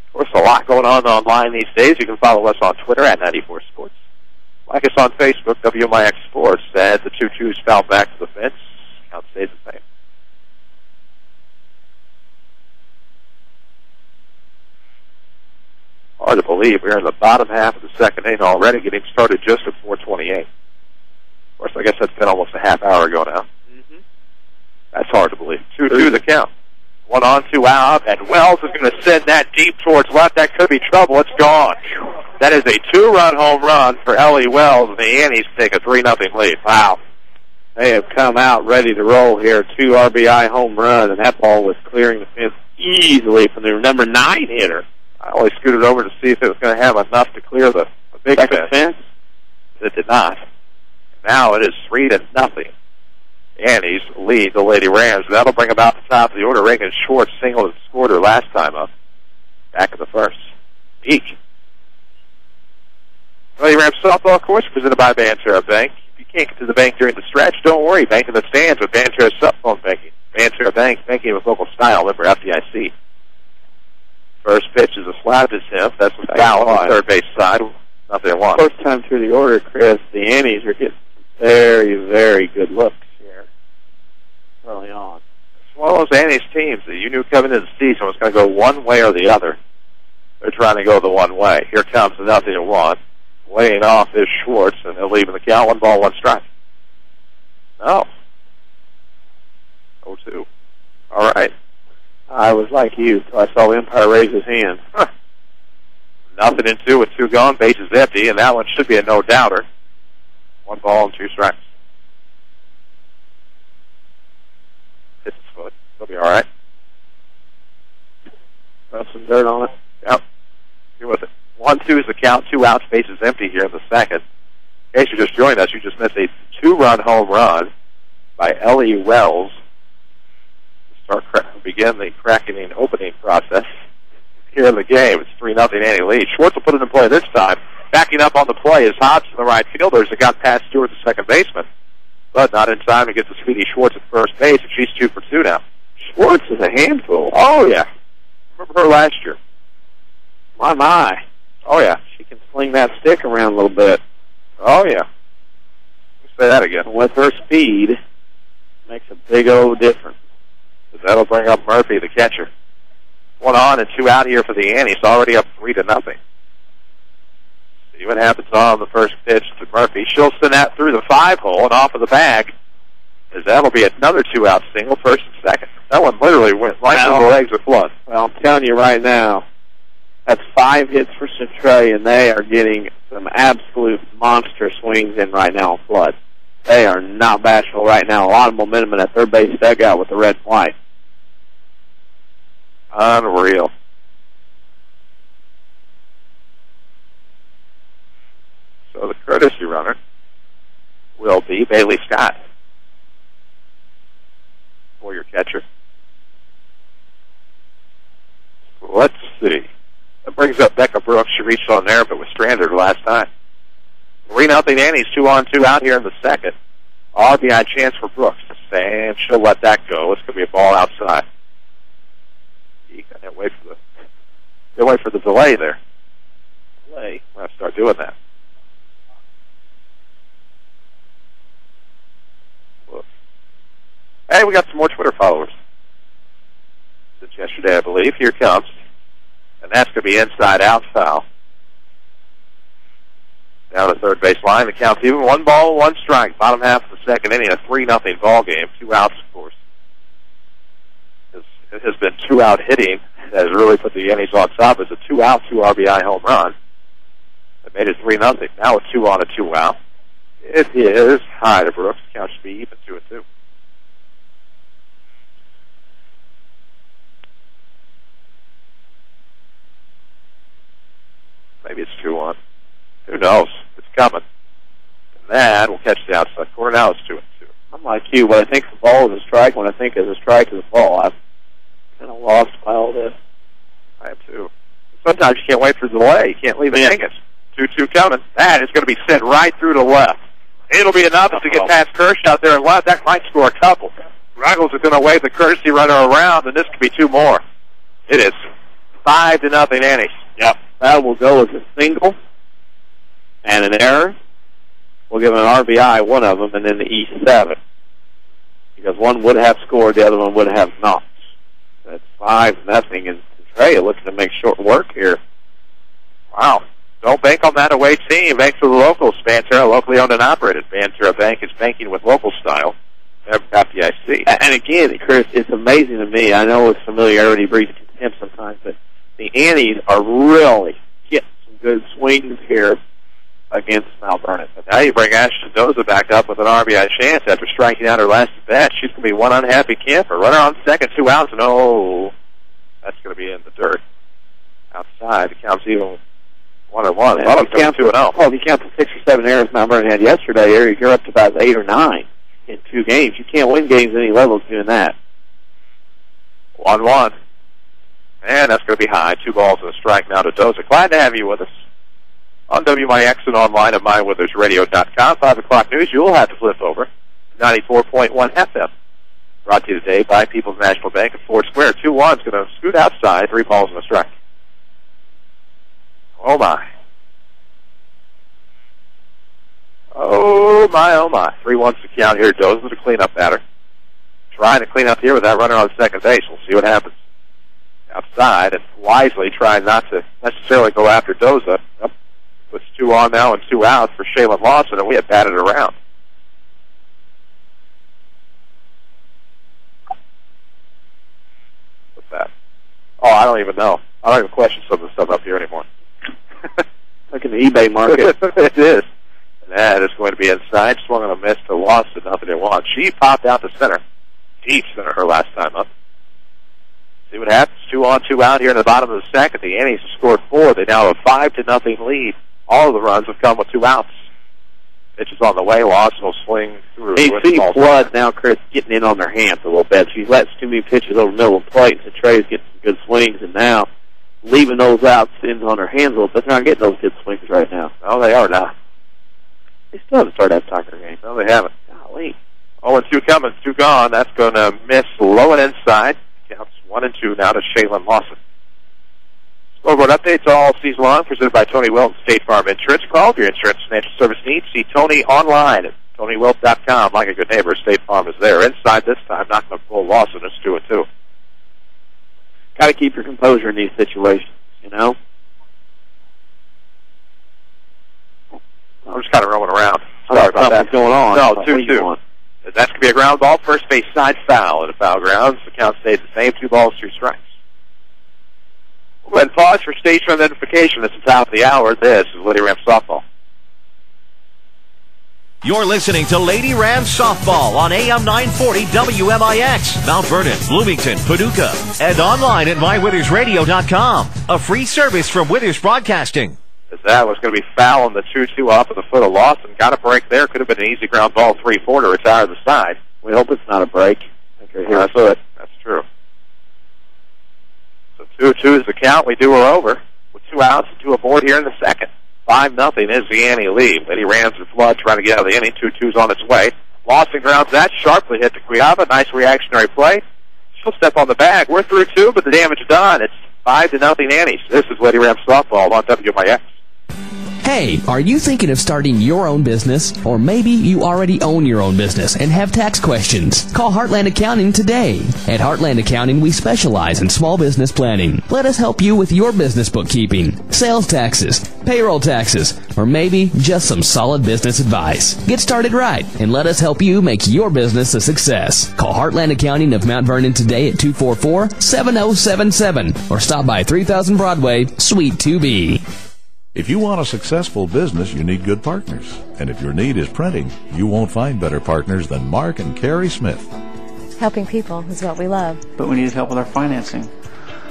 Of course, a lot going on online these days. You can follow us on Twitter at 94 Sports. Like us on Facebook, WMIX Sports. As the 2-2s foul back to the fence, count stays the same. Hard to believe we're in the bottom half of the second inning already, getting started just at 4:28. Of course, I guess that's been almost a half hour ago now. That's hard to believe. 2-2 the count. 1 on, 2 out, and Wells is going to send that deep towards left. That could be trouble. It's gone. That is a 2-run home run for Ellie Wells, and the Annies take a 3-0 lead. Wow. They have come out ready to roll here. 2 RBI home run, and that ball was clearing the fence easily from their number 9 hitter. I only scooted over to see if it was going to have enough to clear the big fence. It did not. Now it is 3-0. The Annies lead the Lady Rams. That'll bring about the top of the order. Reagan Schwartz singled and scored her last time up. Back in the first. Eek. Lady Rams softball, of course, presented by Banterra Bank. If you can't get to the bank during the stretch, don't worry. Bank in the stands with Banterra cell phone banking. Banterra Bank, banking with local style, member FDIC. First pitch is a slap to him. That's the foul on the third base side. 0-1. First time through the order, Chris, the Annies are getting some very, very good looks here early on. It's one of those Annies teams that you knew coming into the season was going to go one way or the other. They're trying to go the one way. Here comes the 0-1. Laying off is Schwartz, and they'll leave in the count. 1 ball, 1 strike. No. 0-2. All right. I was like you, so I saw the umpire raise his hand. 0-2 with 2 gone, bases empty, and that one should be a no-doubter. 1 ball and 2 strikes. Hits his foot. He'll be all right. Got some dirt on it. Yep. Here with it. 1-2 is the count. 2 outs, bases empty here in the second. In case you just joined us, you just missed a 2-run home run by Ellie Wells. Begin the cracking and opening process here in the game. It's 3-0 Annie lead. Schwartz will put it in play this time. Backing up on the play is Hodgson, the right fielder, as it got past Stewart, the second baseman. but not in time to get to Sweetie Schwartz at first base, and she's 2 for 2 now. Schwartz is a handful. Oh, yeah. Remember her last year. My. Oh, yeah. She can sling that stick around a little bit. Oh, yeah. Let's say that again. With her speed, makes a big old difference. That'll bring up Murphy, the catcher. 1 on and 2 out here for the Annies, already up 3-0. See what happens on the first pitch to Murphy. She'll send that through the 5-hole and off of the bag, as that'll be another 2-out single, first and second. That one literally went right through the legs of Flood. Well, I'm telling you right now, that's 5 hits for Centralia, and they are getting some absolute monster swings in right now on Flood. They are not bashful right now. A lot of momentum in that third base dugout with the red and white. Unreal. So the courtesy runner will be Bailey Scott for your catcher. Let's see. That brings up Becca Brooks. She reached on there, but was stranded last time. 3-0 Annies, 2 on, 2 out here in the second. RBI chance for Brooks, and she'll let that go. It's going to be a ball outside. You can't wait for the delay there. Delay. We'll have to start doing that. Look. Hey, we got some more Twitter followers. Since yesterday, I believe. Here it comes. And that's going to be inside out foul. Down the third base line. The count's even. 1 ball, 1 strike. Bottom half of the second inning. A 3-0 ball game. 2 outs, of course. It has been 2-out hitting that has really put the Annies on top. It's a 2-out, 2 RBI home run. That made it 3-0. Now a 2 on, a 2 out. It is high to Brooks. Count should be even 2-2. Maybe it's 2 on. Who knows? It's coming. And that will catch the outside corner. Now it's 2-2. I'm like you. When I think the ball is a strike, when I think is a strike is a ball, I've kind of lost by all this. I am too. Sometimes you can't wait for the delay. You can't leave it hanging. 2-2 coming. That is going to be sent right through to left. It'll be enough to get past Kirsch out there and left. That might score a couple. Ruggles is going to wave the courtesy runner around, and this could be 2 more. It is 5-0 Annies. Yep. That will go as a single and an error. We'll give an RBI, one of them, and then the E7. Because one would have scored, the other one would have not. That's 5-0, and Centralia looking to make short work here. Wow. Don't bank on that away team. Bank for the locals. Banterra, locally owned and operated. Banterra Bank is banking with local style. FDIC. And again, Chris, it's amazing to me. I know it's familiarity breeds contempt sometimes, but the Annies are really getting some good swings here against Mount Vernon. But now you bring Ashton Doza back up with an RBI chance after striking out her last at bat. She's going to be one unhappy camper. Runner on second, 2 outs, and that's going to be in the dirt. Outside, the count's even 1-1. Well, if you count 2-0. Well, if you count the 6 or 7 errors Mount Vernon had yesterday, you're up to about 8 or 9 in 2 games. You can't win games at any levels doing that. 1-1. And that's going to be high. 2 balls and a strike now to Doza. Glad to have you with us on WMIX and online at mywithersradio.com. 5 o'clock news, you'll have to flip over 94.1 FM. Brought to you today by People's National Bank at Ford Square. 2-1's going to scoot outside. 3 balls and a strike. Oh, my. Oh, my, oh, my. 3-1's the count here. Doza to clean up batter. Trying to clean up here with that runner on second base. We'll see what happens. Outside and wisely trying not to necessarily go after Doza. Yep. Puts 2 on now and 2 out for Shaylin Lawson, and we have batted around. What's that? Oh, I don't even know. I don't even question some of the stuff up here anymore. Look at the eBay market. It is. And that is going to be inside. Swung on a miss to Lawson, 0-1. She popped out to center. Deep center her last time up. See what happens. 2 on, 2 out here in the bottom of the second. The Annies have scored 4. They now have a 5-0 lead. All of the runs have come with 2 outs. Pitch is on the way. Lawson will swing through. You see Flood now, Chris, getting in on their hands a little bit. She lets too many pitches over the middle of the plate. So Trey's getting some good swings, and now leaving those outs in on her hands a little bit. They're not getting those good swings right now. No, they are not. They still haven't started that soccer game. No, they haven't. clean. 0-2 coming, 2 gone. That's going to miss low and inside. Counts 1-2 now to Shaylin Lawson. Scoreboard updates all season long, presented by Tony Wilt, State Farm Insurance. Call for your insurance financial service needs. See Tony online at TonyWilt.com. Like a good neighbor, State Farm is there. Inside this time, not going to pull Lawson. It's 2-2. Got to keep your composure in these situations, you know? I'm just kind of roaming around. Sorry about that. What's going on? No, 2-2. That's going to be a ground ball. First base side foul in the foul grounds. The count stays the same. 2 balls, 2 strikes. We'll go ahead and pause for station identification. It's the top of the hour. This is Lady Rams softball. You're listening to Lady Rams softball on AM 940 WMIX, Mount Vernon, Bloomington, Paducah, and online at mywithersradio.com. A free service from Withers Broadcasting. As that was going to be foul on the 2-2 off of the foot of Lawson. Got a break there. Could have been an easy ground ball 3-4 to retire the side. We hope it's not a break. That's it. That's true. So 2-2 is the count. We do her over with 2 outs and 2 aboard here in the second. 5-0 is the Annie lead. Lady Rams and Flood trying to get out of the inning. 2-2's on its way. Lawson grounds that sharply hit to Cuiava. Nice reactionary play. She'll step on the bag. We're through 2, but the damage is done. It's 5-0 Annies. This is Lady Rams softball on WMIX. Hey, are you thinking of starting your own business? Or maybe you already own your own business and have tax questions? Call Heartland Accounting today. At Heartland Accounting, we specialize in small business planning. Let us help you with your business bookkeeping, sales taxes, payroll taxes, or maybe just some solid business advice. Get started right and let us help you make your business a success. Call Heartland Accounting of Mount Vernon today at 244-7077 or stop by 3000 Broadway, Suite 2B. If you want a successful business, you need good partners. And if your need is printing, you won't find better partners than Mark and Carrie Smith. Helping people is what we love. But we need help with our financing.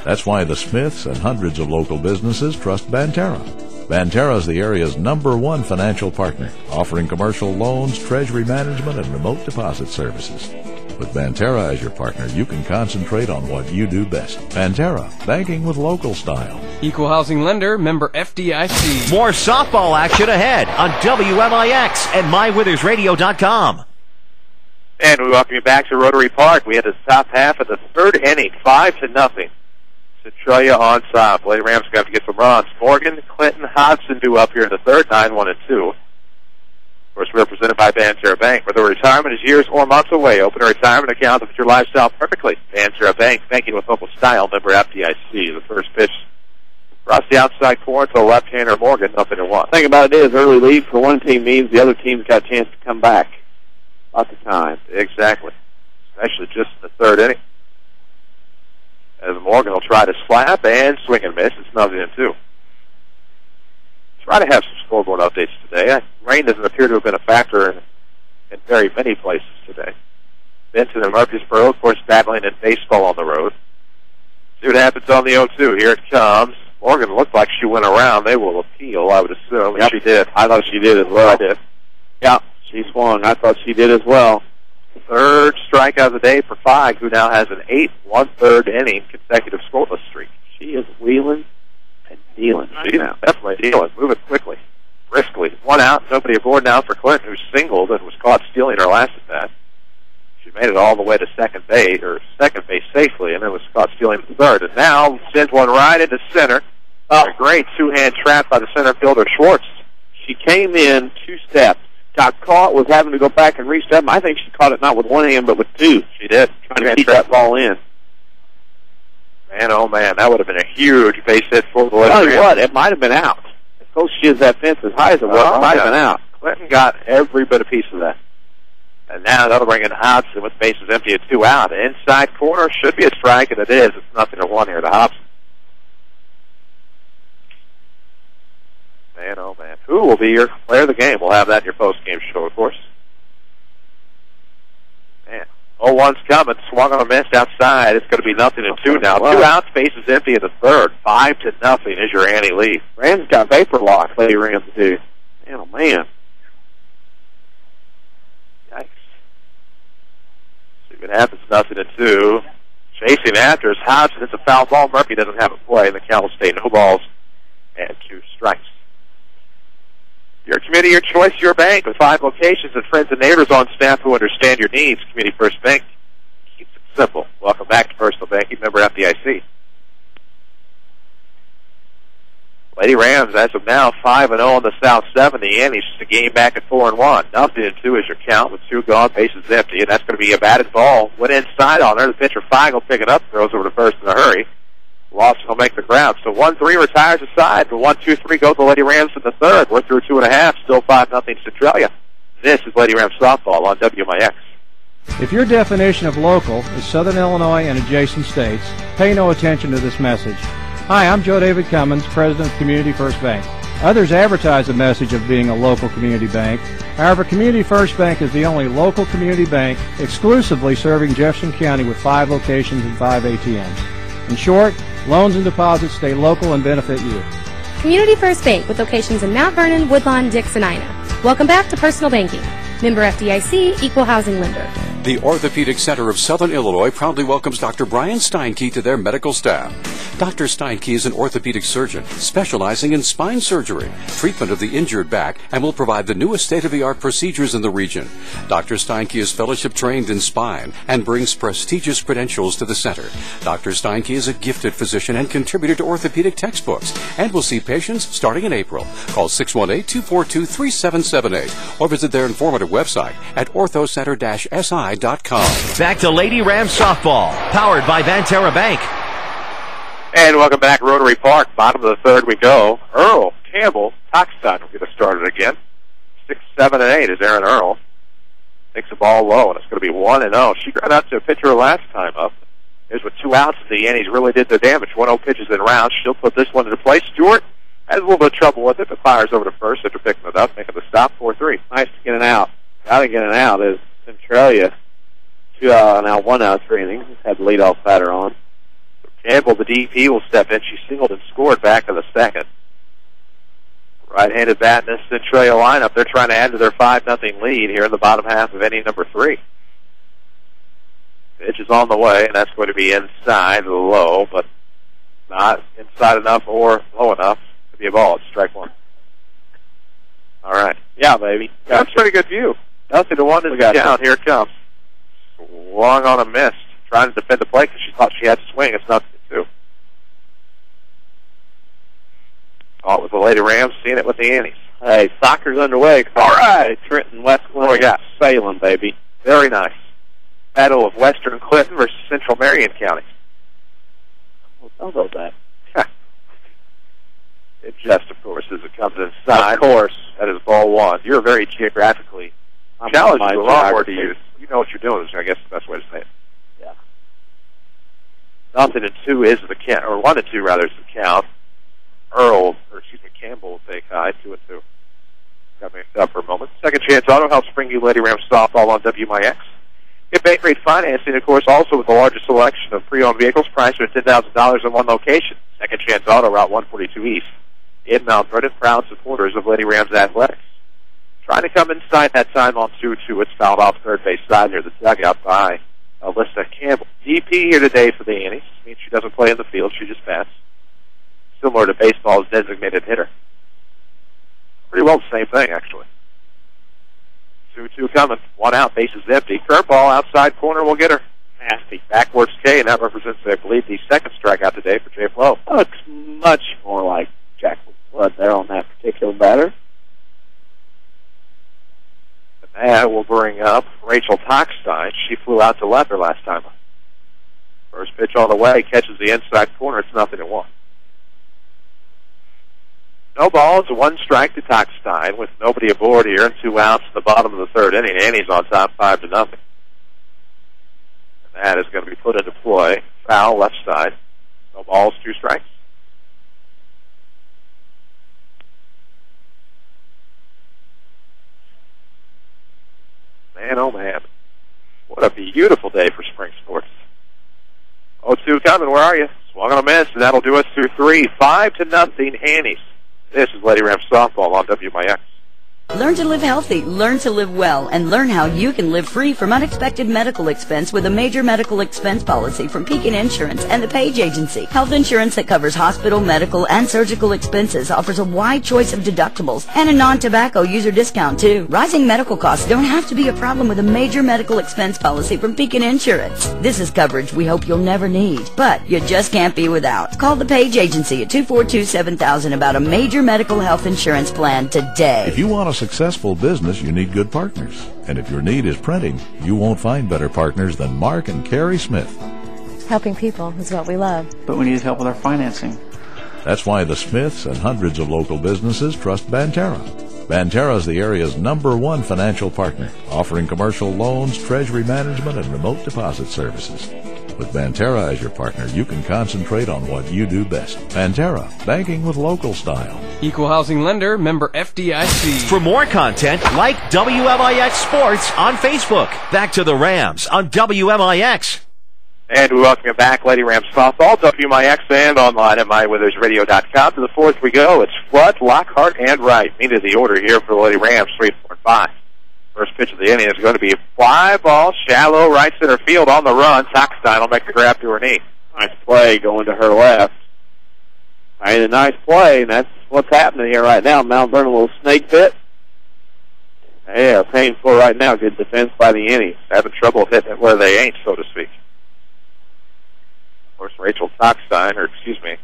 That's why the Smiths and hundreds of local businesses trust Banterra. Banterra is the area's #1 financial partner, offering commercial loans, treasury management, and remote deposit services. With Banterra as your partner, you can concentrate on what you do best. Banterra, banking with local style. Equal housing lender, member FDIC. More softball action ahead on WMIX and mywithersradio.com. And we welcome you back to Rotary Park. We had the top half of the third inning, 5-0. Centralia on top. Lady Rams got to get some runs. Morgan, Clinton, Hodgson due up here in the third, 9-1-2. Of course, we're represented by Banterra Bank, where the retirement is years or months away. Open a retirement account to fit your lifestyle perfectly. Banterra Bank, banking with local style, member FDIC. The first pitch across the outside corner to the left-hander Morgan, 0-1. The thing about it is early lead for one team means the other team's got a chance to come back. Lots of time. Exactly. Especially just in the third inning. As Morgan will try to slap and swing and miss. It's 0-2. Try to have some scoreboard updates today. Rain doesn't appear to have been a factor in very many places today. Benton and Murfreesboro, of course, battling in baseball on the road. See what happens on the 0-2. Here it comes. Morgan looked like she went around. They will appeal, I would assume. Yep. She did. I thought she did as well. I did. Yeah, she swung. I thought she did as well. Third strikeout of the day for Feig, who now has an 8 1/3 inning consecutive scoreless streak. She is wheeling and dealing right She's now. Definitely dealing. Moving quickly, briskly. 1 out, nobody aboard now for Clinton, who singled and was caught stealing her last at bat. She made it all the way to second base safely, and then was caught stealing the third. And now sends one right into center. A great two-hand trap by the center fielder Schwartz. She came in 2 steps, got caught, was having to go back and reach them. I think she caught it not with 1 hand, but with 2. She did. Trying to keep that ball in. Man, oh man, that would have been a huge base hit for the left. Tell you what, it might have been out. As close as she is that fence, as high as it was, it might have been out. Clinton got every bit of piece of that. And now that'll bring in Hobson with bases empty at 2 out. Inside corner should be a strike, and it is. It's 0-1 here to Hobson. Man, oh man. Who will be your player of the game? We'll have that in your post-game show, of course. Man, 0-1's coming. Swung on a miss outside. It's going to be 0-2 now. 2 outs, bases empty in the third. 5-0 is your Annie lead. Rams got vapor lock, Lady Rams do. Man, oh man. Yikes. See what happens, 0-2. Chasing after is Hodgson. It's a foul ball. Murphy doesn't have a play, and the count will stay no balls and 2 strikes. Your Your community, your choice, your bank, with 5 locations and friends and neighbors on staff who understand your needs. Community First Bank keeps it simple. Welcome back to Personal Banking, member FDIC. Lady Rams, as of now, 5-0 on the South 7. The Annies just a game back at 4-1. 0-2 is your count with 2 gone, bases empty, and that's going to be a batted ball. Went inside on her. The pitcher, Feig, will pick it up, throws over to first in a hurry. Lawson will make the ground. So 1-3 retires aside. The 1-2-3 goes to Lady Rams in the third. We're through 2.5. Still 5-0 Centralia. This is Lady Rams softball on WMIX. If your definition of local is Southern Illinois and adjacent states, pay no attention to this message. Hi, I'm Joe David Cummins, President of Community First Bank. Others advertise the message of being a local community bank. However, Community First Bank is the only local community bank exclusively serving Jefferson County with 5 locations and 5 ATMs. In short, loans and deposits stay local and benefit you. Community First Bank with locations in Mount Vernon, Woodlawn, Dix, and Ina. Welcome back to Personal Banking. Member FDIC, Equal Housing Lender. The Orthopedic Center of Southern Illinois proudly welcomes Dr. Brian Steinke to their medical staff. Dr. Steinke is an orthopedic surgeon specializing in spine surgery, treatment of the injured back, and will provide the newest state-of-the-art procedures in the region. Dr. Steinke is fellowship trained in spine and brings prestigious credentials to the center. Dr. Steinke is a gifted physician and contributor to orthopedic textbooks and will see patients starting in April. Call 618-242-3778 or visit their informative website at orthocenter-si.com. Back to Lady Rams softball, powered by Banterra Bank. And welcome back, Rotary Park. Bottom of the third we go. Earl Campbell, Toxton will get us started again. 6, 7, and 8 is Aaron Earl. Takes the ball low, and it's going to be 1-0. She got out to a pitcher last time up. Here's with 2 outs. The Annies really did the damage. 1-0 pitches in round. She'll put this one into play. Stewart has a little bit of trouble with it, but fires over to first after picking it up, making the stop 4-3. Nice to get an out. Got to get an out is Centralia. 2 out, now 1 out, 3 innings. Had the leadoff batter on. Campbell, the DP, will step in. She singled and scored back in the second. Right-handed bat in this Centralia lineup. They're trying to add to their 5-0 lead here in the bottom half of inning number 3. Pitch is on the way, and that's going to be inside low, but not inside enough or low enough to be a ball. It's strike 1. All right. Yeah, baby. That's a pretty good view. 0-1 is the count. Here it comes. Swung on a miss. Trying to defend the play because she thought she had to swing. It's 0-2. Caught with the Lady Rams, seeing it with the Annies. Hey, soccer's underway. All right. Trenton, West Clinton. What we got? Salem, baby. Very nice. Battle of Western Clinton versus Central Marion County. Well, tell about that. It just, of course, as it comes inside. Of course. That is ball 1. You're very geographically challenged with a lot more to use. You know what you're doing, is I guess the best way to say it. Yeah. 0-2 is the count, or 1-2 rather is the count. Campbell will take high, 2-2. Got mixed up for a moment. Second Chance Auto helps bring you Lady Rams softball on WMIX. Get bank rate financing, of course, also with the largest selection of pre-owned vehicles priced at $10,000 in one location. Second Chance Auto, Route 142 East. In Mount Vernon, proud supporters of Lady Rams athletics. Trying to come inside that time on 2-2. It's fouled off third base side near the dugout by Alyssa Campbell. DP here today for the Annies. Means she doesn't play in the field. She just bats. Similar to baseball's designated hitter. Pretty well the same thing, actually. 2-2 coming. 1 out. Bases empty. Curveball outside corner will get her. Nasty. Backwards K, and that represents, I believe, the second strikeout today for Jay Flo. Looks much more like Jacqueline Flood there on that particular batter. And that will bring up Rachel Toxstein. She flew out to left her last time. First pitch on the way, catches the inside corner. It's 0-1. No balls, 1 strike to Toxstein with nobody aboard here and 2 outs at the bottom of the third inning. Annie's on top 5-0. And that is going to be put into play. Foul, left side. No balls, 2 strikes. Man, oh man. What a beautiful day for spring sports. 0-2 coming, where are you? Swung on a miss, and that'll do us through 3. 5-0 Annies. This is Lady Rams softball on WMIX. Learn to live healthy, learn to live well, and learn how you can live free from unexpected medical expense with a major medical expense policy from Pekin Insurance and the Page Agency. Health insurance that covers hospital, medical, and surgical expenses offers a wide choice of deductibles and a non-tobacco user discount too. Rising medical costs don't have to be a problem with a major medical expense policy from Pekin Insurance. This is coverage we hope you'll never need, but you just can't be without. Call the Page Agency at 242-7000 about a major medical health insurance plan today. If you want a successful business, you need good partners. And if your need is printing, you won't find better partners than Mark and Carrie Smith. Helping people is what we love. But we need help with our financing. That's why the Smiths and hundreds of local businesses trust Banterra. Banterra is the area's #1 financial partner, offering commercial loans, treasury management, and remote deposit services. With Banterra as your partner, you can concentrate on what you do best. Banterra, banking with local style. Equal housing lender, member FDIC. For more content, like WMIX Sports on Facebook. Back to the Rams on WMIX. And we welcome you back, Lady Rams softball, WMIX, and online at mywithersradio.com. To the fourth we go. It's Flood, Lockhart, and Wright. Meet the order here for the Lady Rams, 3, 4, and 5. First pitch of the inning is going to be a fly ball, shallow right center field on the run. Tockstein will make the grab to her knee. Nice play going to her left. And a nice play, and that's what's happening here right now. Mount Vernon, a little snake pit. They are paying for right now. Good defense by the Annies. Having trouble hitting it where they ain't, so to speak. Of course, Rachel Tockstein, or excuse me, I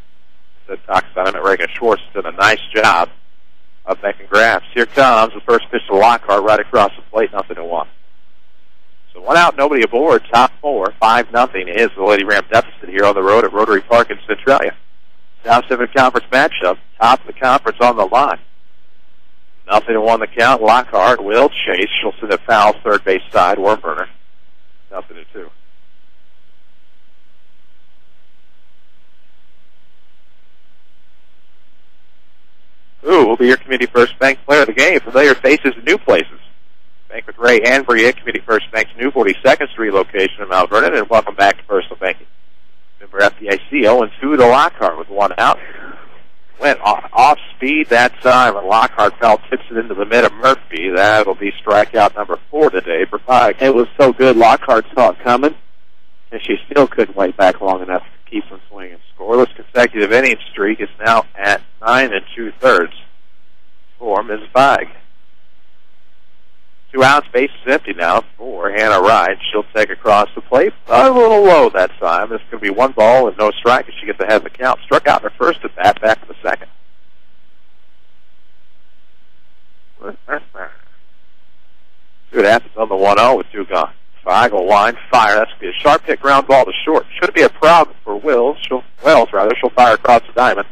said Tockstein, I meant Reagan Schwartz, did a nice job of making grabs. Here comes the first pitch to Lockhart right across the plate, 0-1. So 1 out, nobody aboard, top 4, 5-0 is the Lady Ram deficit here on the road at Rotary Park in Centralia. South Pacific Conference matchup, top of the conference on the line. 0-1 the count. Lockhart will chase. She'll send a foul third base side. Warburner, 0-2. Ooh, will be your Community First Bank player of the game. Familiar faces and new places. Bank with Ray and Bria, Community First Bank's new 42nd Street location in Mount Vernon, and welcome back to Personal Banking. Member FDIC, 0-2 to Lockhart with 1 out. Went off speed that time, and Lockhart foul tips it into the mid of Murphy. That'll be strikeout number 4 today for Pike. It was so good, Lockhart saw it coming, and she still couldn't wait back long enough to keep from swinging. Scoreless consecutive inning streak is now at 9 2/3 for Ms. Feig. 2 outs, base is empty now for Hannah Wright. She'll take across the plate. A little low that time. This is going to be 1 ball and no strike as she gets ahead of the count. Struck out in her first at bat, back in the second. See what happens on the 1-0 with 2 gone. Feig will line, fire. That's going to be a sharp hit ground ball to short. Should be a problem for Wells. She'll fire across the diamond.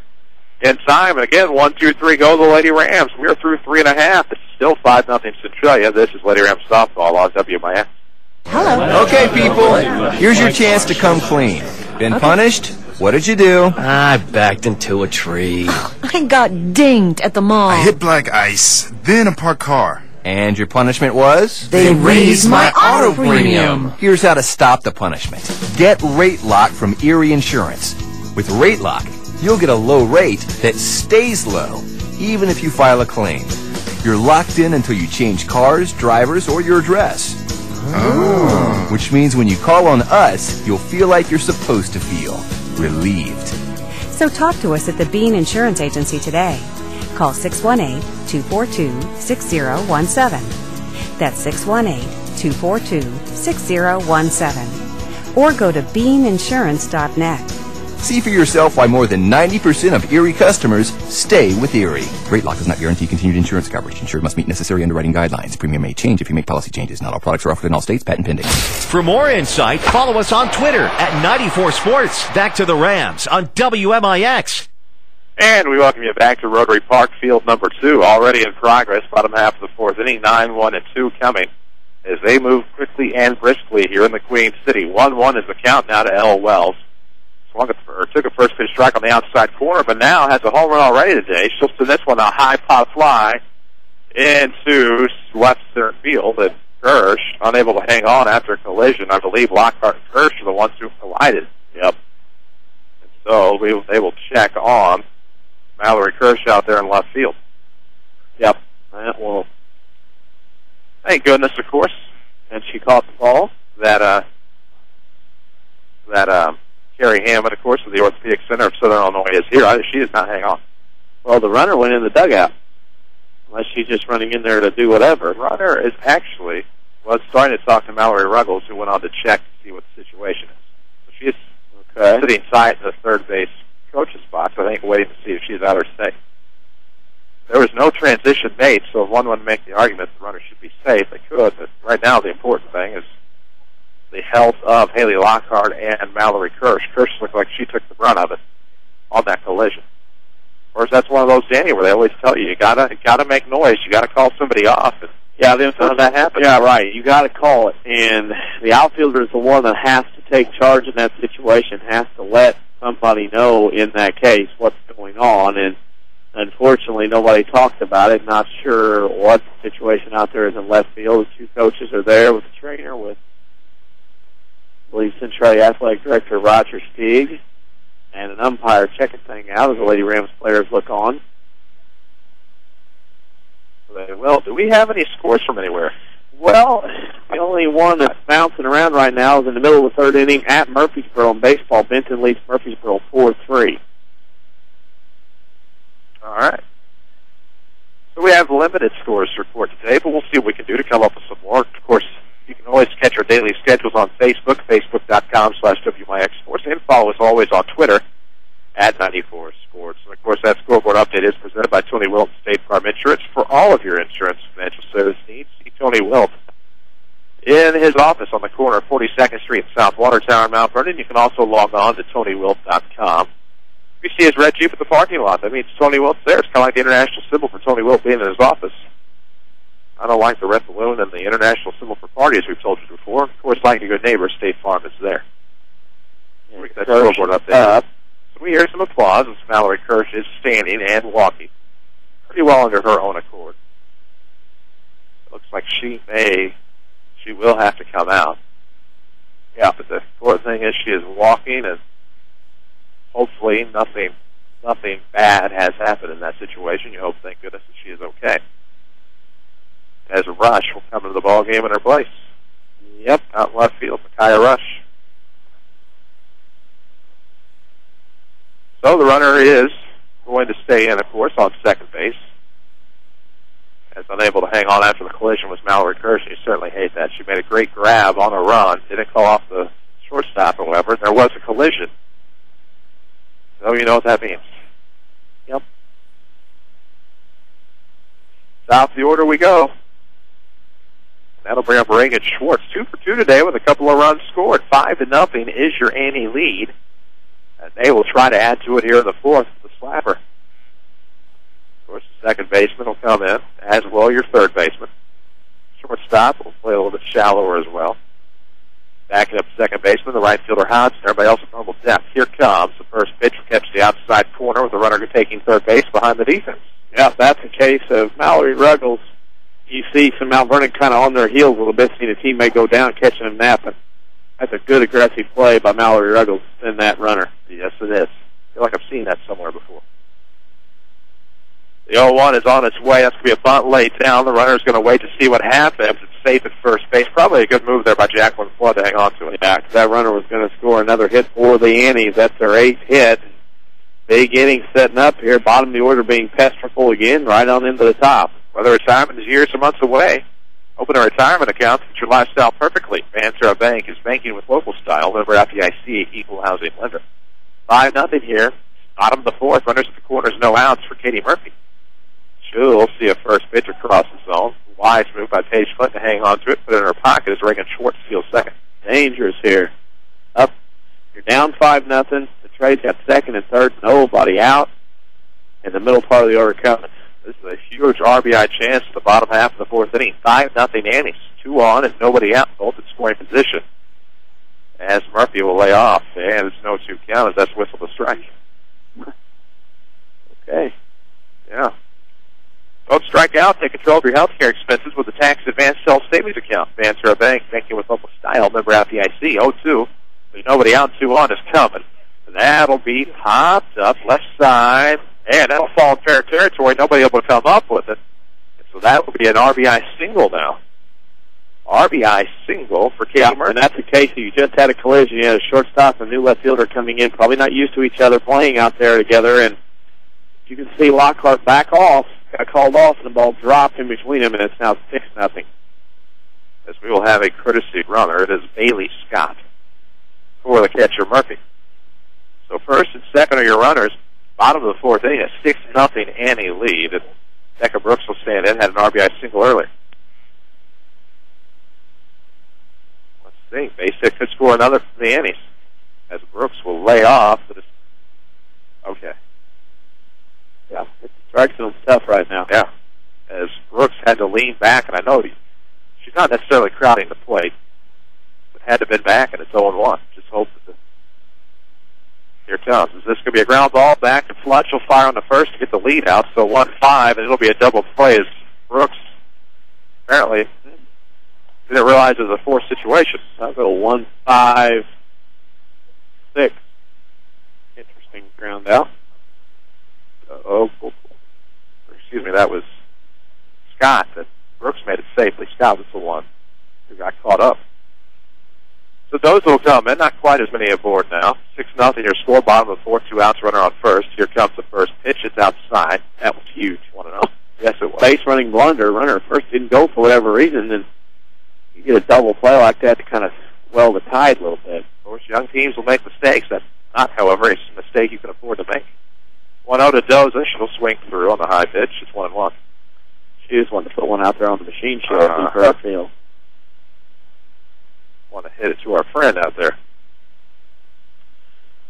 In time, and again, 1, 2, 3 go the Lady Rams. We're through 3.5. It's still 5-0 Centralia. This is Lady Rams softball on WMIX. Hello. Okay, people, here's your chance to come clean. Been punished? What did you do? I backed into a tree. I got dinged at the mall. I hit black ice, then a parked car. And your punishment was? They raised my auto premium. Here's how to stop the punishment. Get Rate Lock from Erie Insurance. With Rate Lock, you'll get a low rate that stays low, even if you file a claim. You're locked in until you change cars, drivers, or your address. Oh. Which means when you call on us, you'll feel like you're supposed to feel. Relieved. So talk to us at the Bean Insurance Agency today. Call 618-242-6017. That's 618-242-6017. Or go to beaninsurance.net. See for yourself why more than 90% of Erie customers stay with Erie. Rate Lock does not guarantee continued insurance coverage. Insured must meet necessary underwriting guidelines. Premium may change if you make policy changes. Not all products are offered in all states. Patent pending. For more insight, follow us on Twitter at 94 Sports. Back to the Rams on WMIX. And we welcome you back to Rotary Park, field number 2, already in progress. Bottom half of the 4th inning, 9-1-2 coming as they move quickly and briskly here in the Queen City. 1-1 is the count now to L. Wells. Took a first pitch strike on the outside corner, but now has a home run already today. She'll send this one a high pop fly into left center field, and Kirsch unable to hang on after a collision. I believe Lockhart and Kirsch are the ones who collided. Yep. And so they will check on Mallory Kirsch out there in left field. Yep. That will Thank goodness, of course. And she caught the ball. That Carrie Hammond, of course, of the Orthopedic Center of Southern Illinois, is here. She did not hang on. Well, the runner went in the dugout. Unless she's just running in there to do whatever. Runner is actually was starting to talk to Mallory Ruggles, who went on to check to see what the situation is. So she's sitting tight in the third base coach's box, I think, waiting to see if she's out or safe. There was no transition made, so if one wanted to make the argument the runner should be safe, they could. But right now, the important thing is the health of Haley Lockhart and Mallory Kirsch. Kirsch looked like she took the brunt of it on that collision. Of course, that's one of those, Danny, where they always tell you gotta make noise, you gotta call somebody off. And yeah, then none of that happens. Yeah, right. You gotta call it, and the outfielder is the one that has to take charge in that situation, has to let somebody know in that case what's going on. And unfortunately, nobody talked about it. Not sure what the situation out there is in left field. The two coaches are there with the trainer, with, I believe, Centralia Athletic Director Roger Stieg, and an umpire checking thing out as the Lady Rams players look on. Well, do we have any scores from anywhere? Well, the only one that's bouncing around right now is in the middle of the third inning at Murfreesboro in baseball. Benton leads Murfreesboro 4-3. All right. So we have limited scores to report today, but we'll see what we can do to come up with some more. Of course, you can always catch our daily schedules on Facebook, facebook.com/WMIX Sports, and follow us always on Twitter at 94 Sports. And, of course, that scoreboard update is presented by Tony Wilton State Farm Insurance. For all of your insurance financial service needs, see Tony Wilton in his office on the corner of 42nd Street and South Watertower in Mount Vernon. You can also log on to TonyWilt.com. If you see his red Jeep at the parking lot, that means Tony Wilt's there. It's kind of like the international symbol for Tony Wilt being in his office. I don't like the red balloon and the international symbol for party, as we've told you before. Of course, like a good neighbor, State Farm is there. Yeah, we get that scoreboard up there. So we hear some applause as Mallory Kirsch is standing and walking pretty well under her own accord. It looks like she will have to come out. Yeah, but the important thing is she is walking, and hopefully nothing bad has happened in that situation. You hope, thank goodness, that she is okay. As Rush will come into the ball game in her place. Yep, out in left field, Micaiah Rush. So the runner is going to stay in, of course, on second base. As unable to hang on after the collision was Mallory Kirsch. You certainly hate that. She made a great grab on a run. Didn't call off the shortstop, however. There was a collision. So you know what that means. Yep. South the order we go. That'll bring up Reagan Schwartz. 2 for 2 today with a couple of runs scored. 5-0 is your Annie lead. And they will try to add to it here in the fourth with the slapper. Of course, the second baseman will come in, as will your third baseman. Shortstop will play a little bit shallower as well. Backing up second baseman, the right fielder Hodgson. Everybody else at normal depth. Here comes the first pitch. Will catch the outside corner with the runner taking third base behind the defense. Yeah, that's a case of Mallory Ruggles. You see some Mount Vernon kind of on their heels a little bit, seeing a teammate go down, catching him napping. That's a good aggressive play by Mallory Ruggles in that runner. Yes, it is. I feel like I've seen that somewhere before. The 0-1 is on its way. That's going to be a bunt laid down. The runner is going to wait to see what happens. It's safe at first base. Probably a good move there by Jacqueline Flood to hang on to it. Yeah, that runner was going to score another hit for the Annies. That's their 8th hit. Big inning setting up here. Bottom of the order being pesterful again, right on into the top. Whether retirement is years or months away, open a retirement account, fit your lifestyle perfectly. Banterra Bank is banking with local style. Member FDIC, equal housing lender. 5-0 here. Bottom of the fourth. Runners at the corners, no outs for Katie Murphy. We'll see a first pitch across the zone. Wise move by Paige Clinton to hang on to it, put it in her pocket as Reagan Schwartz fields second. Dangerous here. Up. You're down 5-0. The trade's got second and third. Nobody out. In the middle part of the order coming. This is a huge RBI chance in the bottom half of the fourth inning. 5-0 Annies. 2 on and nobody out. Both in scoring position. As Murphy will lay off. And it's no 2 count as that's whistle to strike. Okay. Yeah. Don't strike out. Take control of your health care expenses with the tax advanced health savings account. Banterra Bank, banking with local style. Member FDIC. 0-2. There's nobody out. 2 on is coming. And that'll be popped up left side. And that'll fall in fair territory. Nobody able to come up with it. And so that will be an RBI single now RBI single for Casey Murphy. And that's a case you just had a collision. You had a shortstop and a new left fielder coming in, probably not used to each other playing out there together, and you can see Lockhart back off, got called off, and the ball dropped in between them, and it's now 6-0. As we will have a courtesy runner, it is Bailey Scott for the catcher Murphy. So first and second are your runners. Bottom of the fourth inning, a 6-0 Annie lead. And Becca Brooks will stand in, had an RBI single earlier. Let's see, base hit could score another for the Annies, as Brooks will lay off. But okay. Yeah, it's strike zone's tough right now. Yeah, as Brooks had to lean back, and I know she's not necessarily crowding the plate, but had to bend back, and it's 0-1. Just hope that here it comes. Is this going to be a ground ball? Back and Fletch will fire on the first to get the lead out, so 1-5, and it'll be a double play as Brooks apparently didn't realize it was a forced situation. I'll go 1-5-6. Interesting ground out. Excuse me, that was Scott that Brooks made it safely. Scott was the one who got caught up. So those will come in. Not quite as many aboard now. 6-0 your score. Bottom of the fourth. 2 outs. Runner on first. Here comes the first pitch. It's outside. That was huge. 1-0. Yes, it was. Base running blunder. Runner at first didn't go for whatever reason, and you get a double play like that to kind of swell the tide a little bit. Of course, young teams will make mistakes. That's not, however, a mistake you can afford to make. 1-0 to Doza. She'll swing through on the high pitch. It's 1-1. She just wanted to put one out there on the machine show in her field. Want to hit it to our friend out there.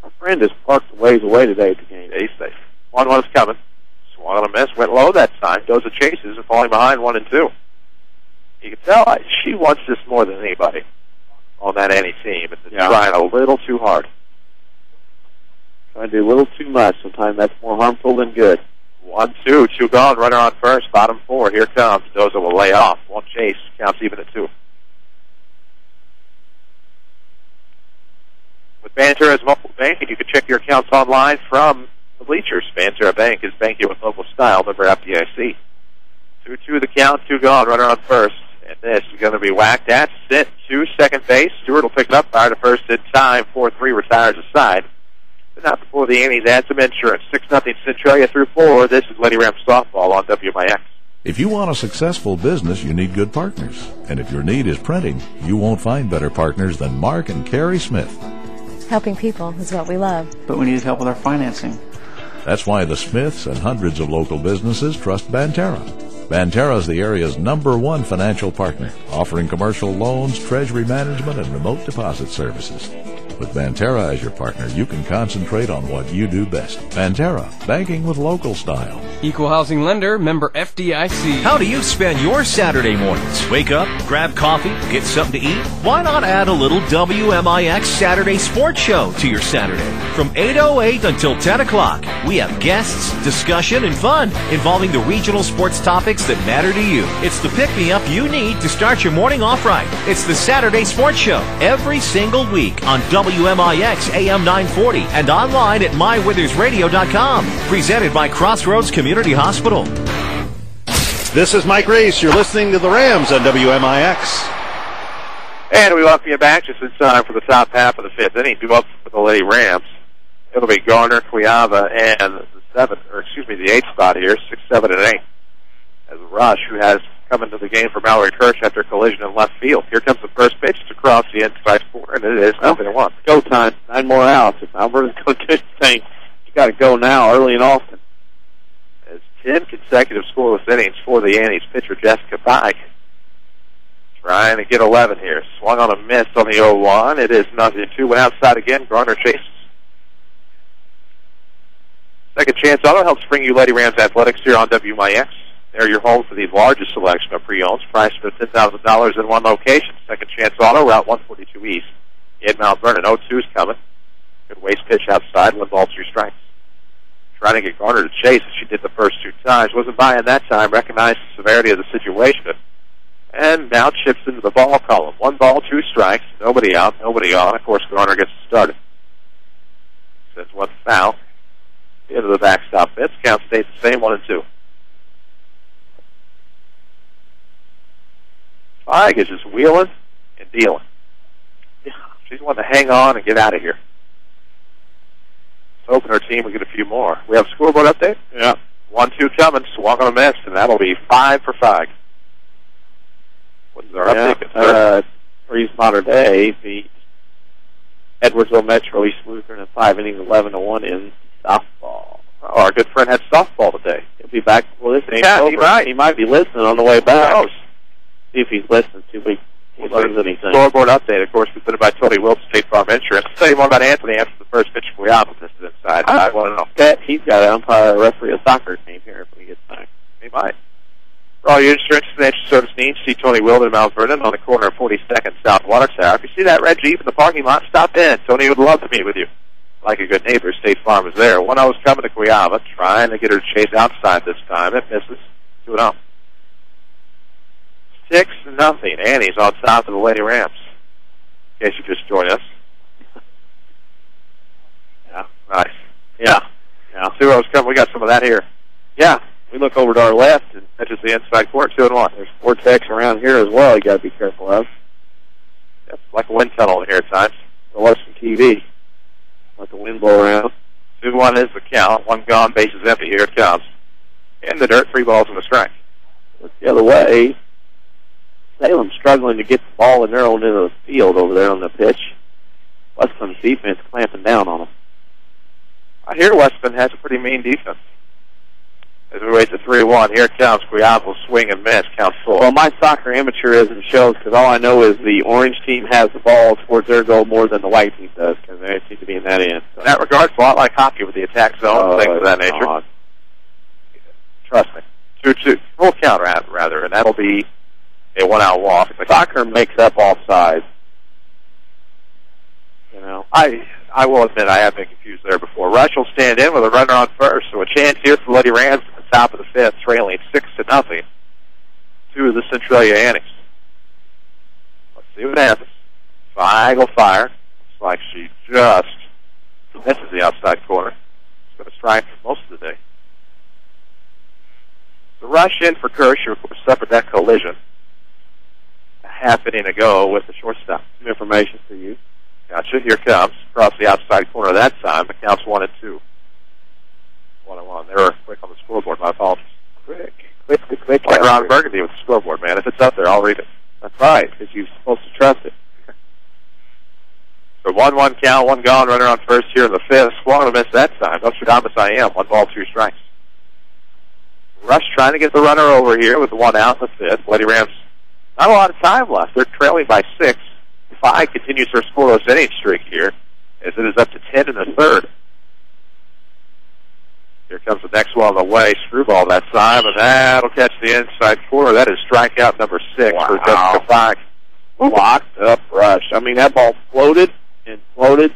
Our friend is parked a ways away today at the game. Yeah, he's safe. 1-1 is coming. Swung on a miss. Went low that time. Doza chases and falling behind 1-2. You can tell she wants this more than anybody on that Annie team. It's trying a little too hard. Trying to do a little too much. Sometimes that's more harmful than good. 1-2. 2 gone. Runner on first. Bottom 4. Here comes. Doza will lay off. Won't chase. Counts even at 2. With Banterra's mobile banking, you can check your accounts online from the bleachers. Banterra Bank is banking with local style. Member FDIC. 2-2 the count. 2 gone. Runner on first. And this is going to be whacked at. Sit to second base. Stewart will pick it up. Fire to first in time. 4-3 retires aside. But not before the Annies add some insurance. 6-0 Centralia through 4. This is Lady Rams softball on WMIX. If you want a successful business, you need good partners. And if your need is printing, you won't find better partners than Mark and Carrie Smith. Helping people is what we love. But we need help with our financing. That's why the Smiths and hundreds of local businesses trust Banterra. Banterra is the area's #1 financial partner, offering commercial loans, treasury management, and remote deposit services. With Banterra as your partner, you can concentrate on what you do best. Banterra, banking with local style. Equal housing lender, member FDIC. How do you spend your Saturday mornings? Wake up, grab coffee, get something to eat? Why not add a little WMIX Saturday Sports Show to your Saturday? From 8:08 until 10 o'clock, we have guests, discussion, and fun involving the regional sports topics that matter to you. It's the pick-me-up you need to start your morning off right. It's the Saturday Sports Show every single week on WMIX AM 940 and online at mywithersradio.com. Presented by Crossroads Community Hospital. This is Mike Reese. You're listening to the Rams on WMIX. And we welcome you back just in time for the top half of the 5th inning. Due up for the Lady Rams. It'll be Garner, Cuiava, and the 8th spot here, 6, 7, and 8. As Rush, who has come into the game for Mallory Kirsch after a collision in left field. Here comes the first pitch. It's across the inside corner, and it is 0-1. Go time. 9 more outs. If Alberta's going to do anything, you got to go now, early and often. As 10 consecutive scoreless innings for the Annies pitcher Jessica Pike. Trying to get 11 here. Swung on a miss on the 0-1. It is 0-2. Went outside again. Garner chases. Second Chance Auto helps bring you Lady Rams Athletics here on WMIX. They're your home for the largest selection of pre-owns, priced at $10,000 in one location. Second Chance Auto, Route 142 East in Mount Vernon. 0-2's coming. Good waste pitch outside, 1 ball, 2 strikes. Trying to get Garner to chase as she did the first 2 times. Wasn't buying that time, recognized the severity of the situation. And now chips into the ball column. 1 ball, 2 strikes. Nobody out, nobody on. Of course, Garner gets started. Sends 1 foul. Into the backstop fence. Count stays the same, 1-2. Feig is just wheeling and dealing. She's wanting to hang on and get out of here. Let's hoping our team will get a few more. We have a scoreboard update? Yeah. 1-2 coming, swung on a miss, and that'll be 5 for Feig. What is our update? Breeze Modern Day beat Edwardsville Metro East Lutheran in 5 innings, 11-1 in softball. Oh, our good friend had softball today. He'll be back. Well, this ain't yeah, over. He might be listening on the way back. Oh. See if he's listening. See if he learns anything. Scoreboard update, of course, presented by Tony Wilson, State Farm Insurance. I'll tell you more about Anthony after the first pitch for Yama listed inside. I want to know. Bet he's got to umpire referee a soccer team here if he gets back. He might. For all your insurance and financial service needs, see Tony Wilden in Mount Vernon on the corner of 42nd South Water Tower. If you see that red Jeep in the parking lot, stop in. Tony would love to meet with you. Like a good neighbor, State Farm is there. 1-0 is coming to Cuyama, trying to get her to chase outside this time. It misses. 2-0. 6-0. Annie's on top of the Lady Rams. In case you just joined us. Yeah, nice. Yeah. 2-0's coming. We got some of that here. Yeah. We look over to our left, and that's just the inside court, 2-1. There's vortex around here as well you got to be careful of. It's like a wind tunnel in here at times. So watch some TV. Let the wind blow around. 2-1 is the count. 1 gone, base is empty. Here it comes. In the dirt, 3 balls and a strike. Look the other way. Salem's struggling to get the ball in their own end of the field over there on the pitch. Westland's defense clamping down on them. I hear Westland has a pretty mean defense. As we wait to 3-1, here it comes. Cuyama will swing and miss. Count 4. Well, my soccer amateurism shows because all I know is the orange team has the ball towards their goal more than the white team does because they seem to be in that end. So. In that regard, it's a lot like hockey with the attack zone and things of that nature. God. Trust me. 2-2. Full count, rather, and that'll be a 1-out walk. Soccer makes up offsides. You know, I will admit I have been confused there before. Rush will stand in with a runner on first, so a chance here for Lady Rams at the top of the 5th, trailing 6-0 to the Centralia Annies. Let's see what happens. Feig will fire. Looks like she just misses the outside corner. She's going to strike most of the day. The rush in for Kirsch, who of course suffered that collision a half inning ago with the shortstop. Some information for you. Gotcha. Here comes. Across the outside corner that time. The count's 1-2. 1-1. They were quick on the scoreboard. My apologies. Quick. Like Ron Burgundy with the scoreboard, man. If it's up there, I'll read it. That's right, because you're supposed to trust it. So 1-1 count, 1 gone, runner on first here in the 5th. Swung and a miss that time. Nostradamus I am. 1 ball, 2 strikes. Rush trying to get the runner over here with the 1 out in the 5th. Lady Rams, not a lot of time left. They're trailing by 6. Feig continues her scoreless inning streak here, as it is up to 10 in the 3rd. Here comes the next one on the way. Screwball that time, and that'll catch the inside corner. That is strikeout number 6 for Jessica Feig. Locked up Rush. I mean, that ball floated and floated,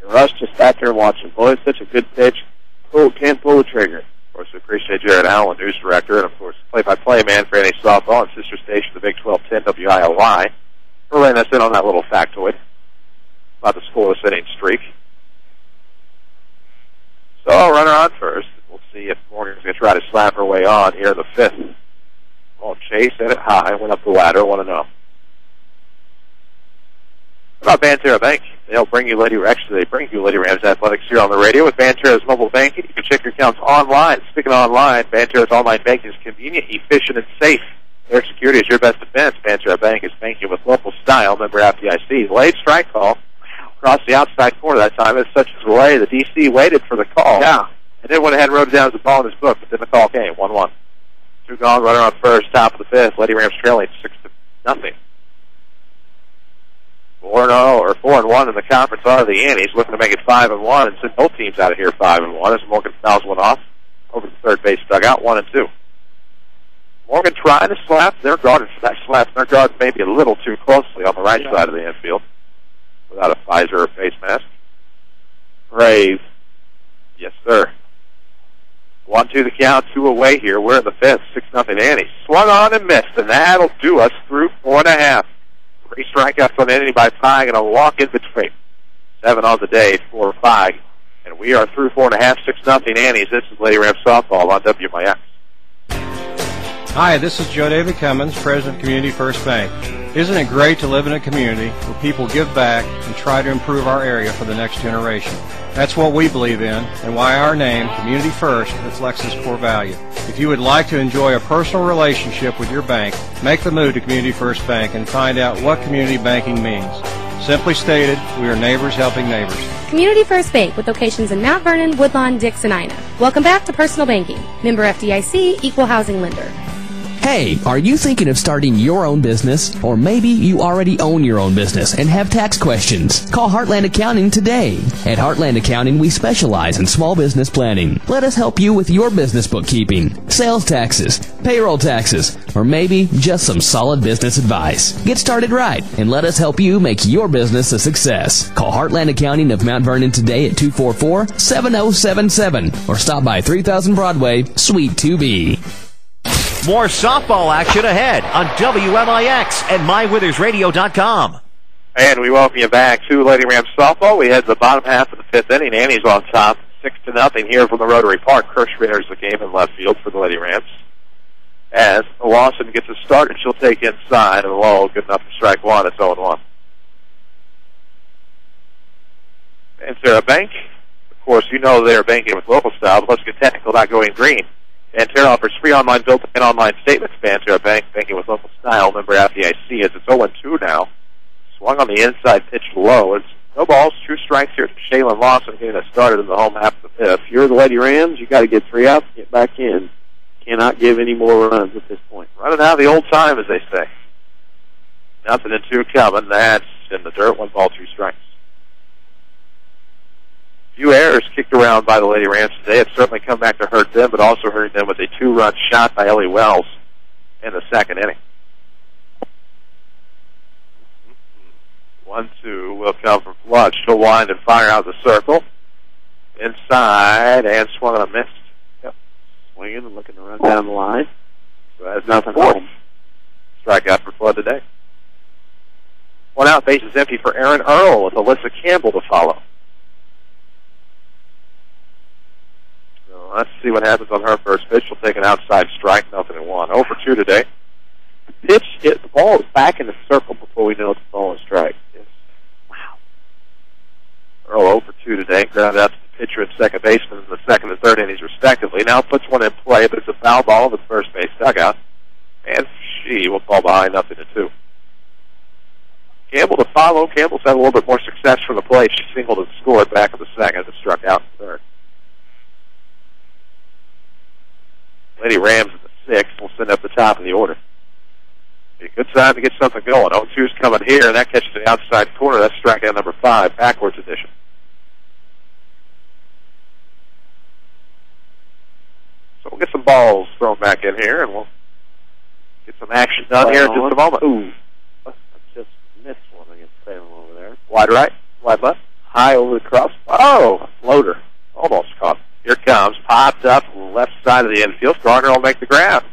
and Rush just sat there and watched it. Boy, it's such a good pitch. Can't pull the trigger. Of course, we appreciate Jared Allen, news director, and of course, play-by-play man for NA Softball and sister station, the Big 1210 WILY. For letting us in on that little factoid about the scoreless inning streak. So, runner on first. We'll see if Morgan's going to try to slap her way on here in the 5th. Well, Chase hit it high, went up the ladder, 1-0. How about Banterra Bank? They bring you Lady Rams Athletics here on the radio with Banterra's mobile banking. You can check your accounts online. Speaking of online, Banterra's online banking is convenient, efficient, and safe. Their security is your best defense. Centralia Bank is banking with local style. Member FDIC. Late strike call across the outside corner that time. It's such a delay. The DC waited for the call. Yeah. And then went ahead and wrote it down as a ball in his book, but then the call came. 1-1. 2 gone, runner on first, top of the 5th. Lady Rams trailing 6-0. 4-1 in the conference are the Annies, looking to make it 5-1 and send both teams out of here 5-1 as Morgan fouls one off over the third base dugout, 1-2. Morgan trying to slap their guard, maybe a little too closely on the right side of the infield without a visor or face mask. Brave. Yes, sir. 1-2 the count, 2 away here. We're in the 5th, 6-0 Annies. Swung on and missed, and that'll do us through 4.5. 3 strikeouts on Annie by Feig and a walk in between. 7 on the day for Feig. And we are through 4.5, 6-0 Annies. This is Lady Rams Softball on WMIX. Hi, this is Joe David Cummins, President of Community First Bank. Isn't it great to live in a community where people give back and try to improve our area for the next generation? That's what we believe in and why our name, Community First, reflects this core value. If you would like to enjoy a personal relationship with your bank, make the move to Community First Bank and find out what community banking means. Simply stated, we are neighbors helping neighbors. Community First Bank with locations in Mount Vernon, Woodlawn, Dix, and Ina. Welcome back to Personal Banking. Member FDIC, Equal Housing Lender. Hey, are you thinking of starting your own business? Or maybe you already own your own business and have tax questions? Call Heartland Accounting today. At Heartland Accounting, we specialize in small business planning. Let us help you with your business bookkeeping, sales taxes, payroll taxes, or maybe just some solid business advice. Get started right and let us help you make your business a success. Call Heartland Accounting of Mount Vernon today at 244-7077 or stop by 3000 Broadway, Suite 2B. More softball action ahead on WMIX and MyWithersRadio.com. And we welcome you back to Lady Rams softball. We head to the bottom half of the fifth inning. Annie's on top, 6-0 here from the Rotary Park. Kirsch enters the game in left field for the Lady Rams. As Lawson gets a start, and she'll take inside and low, good enough for strike one. It's 0-1. And Sarah Bank, of course, you know they're banking with local style, but let's get technical about going green. Pantera offers free online built-in online statements. Pantera Bank, banking with local style. Member FDIC as it's 0-2 now. Swung on the inside, pitched low. It's no balls, 2 strikes here to Shaylin Lawson getting us started in the home half of the fifth. If you're the Lady Rams, you got to get 3 outs, get back in. Cannot give any more runs at this point. Running out of the old time, as they say. 0-2 coming. That's in the dirt. 1 ball, 2 strikes. Few errors kicked around by the Lady Rams today. It's certainly come back to hurt them, but also hurting them with a 2-run shot by Ellie Wells in the second inning. 1-2 will come from Flood. She'll wind and fire out the circle. Inside, and swung on a miss. Yep. Swinging and looking to run down the line. So that's nothing home. Strikeout for Flood today. 1 out, bases empty for Aaron Earl with Alyssa Campbell to follow. Let's see what happens on her first pitch. She'll take an outside strike, 0-1. 0-2 today. The pitch hit the ball is back in the circle before we know it's a ball and strike. Yes. Wow. Earl 0-2 today. Grounded out to the pitcher and second baseman in the second and third innings respectively. Now puts one in play, but it's a foul ball in the first base dugout. And she will fall behind 0-2. Campbell to follow. Campbell's had a little bit more success from the plate. She singled and scored back in the second and struck out in the third. Lady Rams at the 6th will send up the top of the order. Be a good time to get something going. 0-2's coming here, and that catches the outside corner. That's strikeout number 5, backwards edition. So we'll get some balls thrown back in here, and we'll get some action done here in just a moment. Ooh, I just missed one against Salem over there. Wide right, wide left. High over the cross. Oh, a floater. Almost caught. Here comes, popped up, left side of the infield. Garner will make the grab.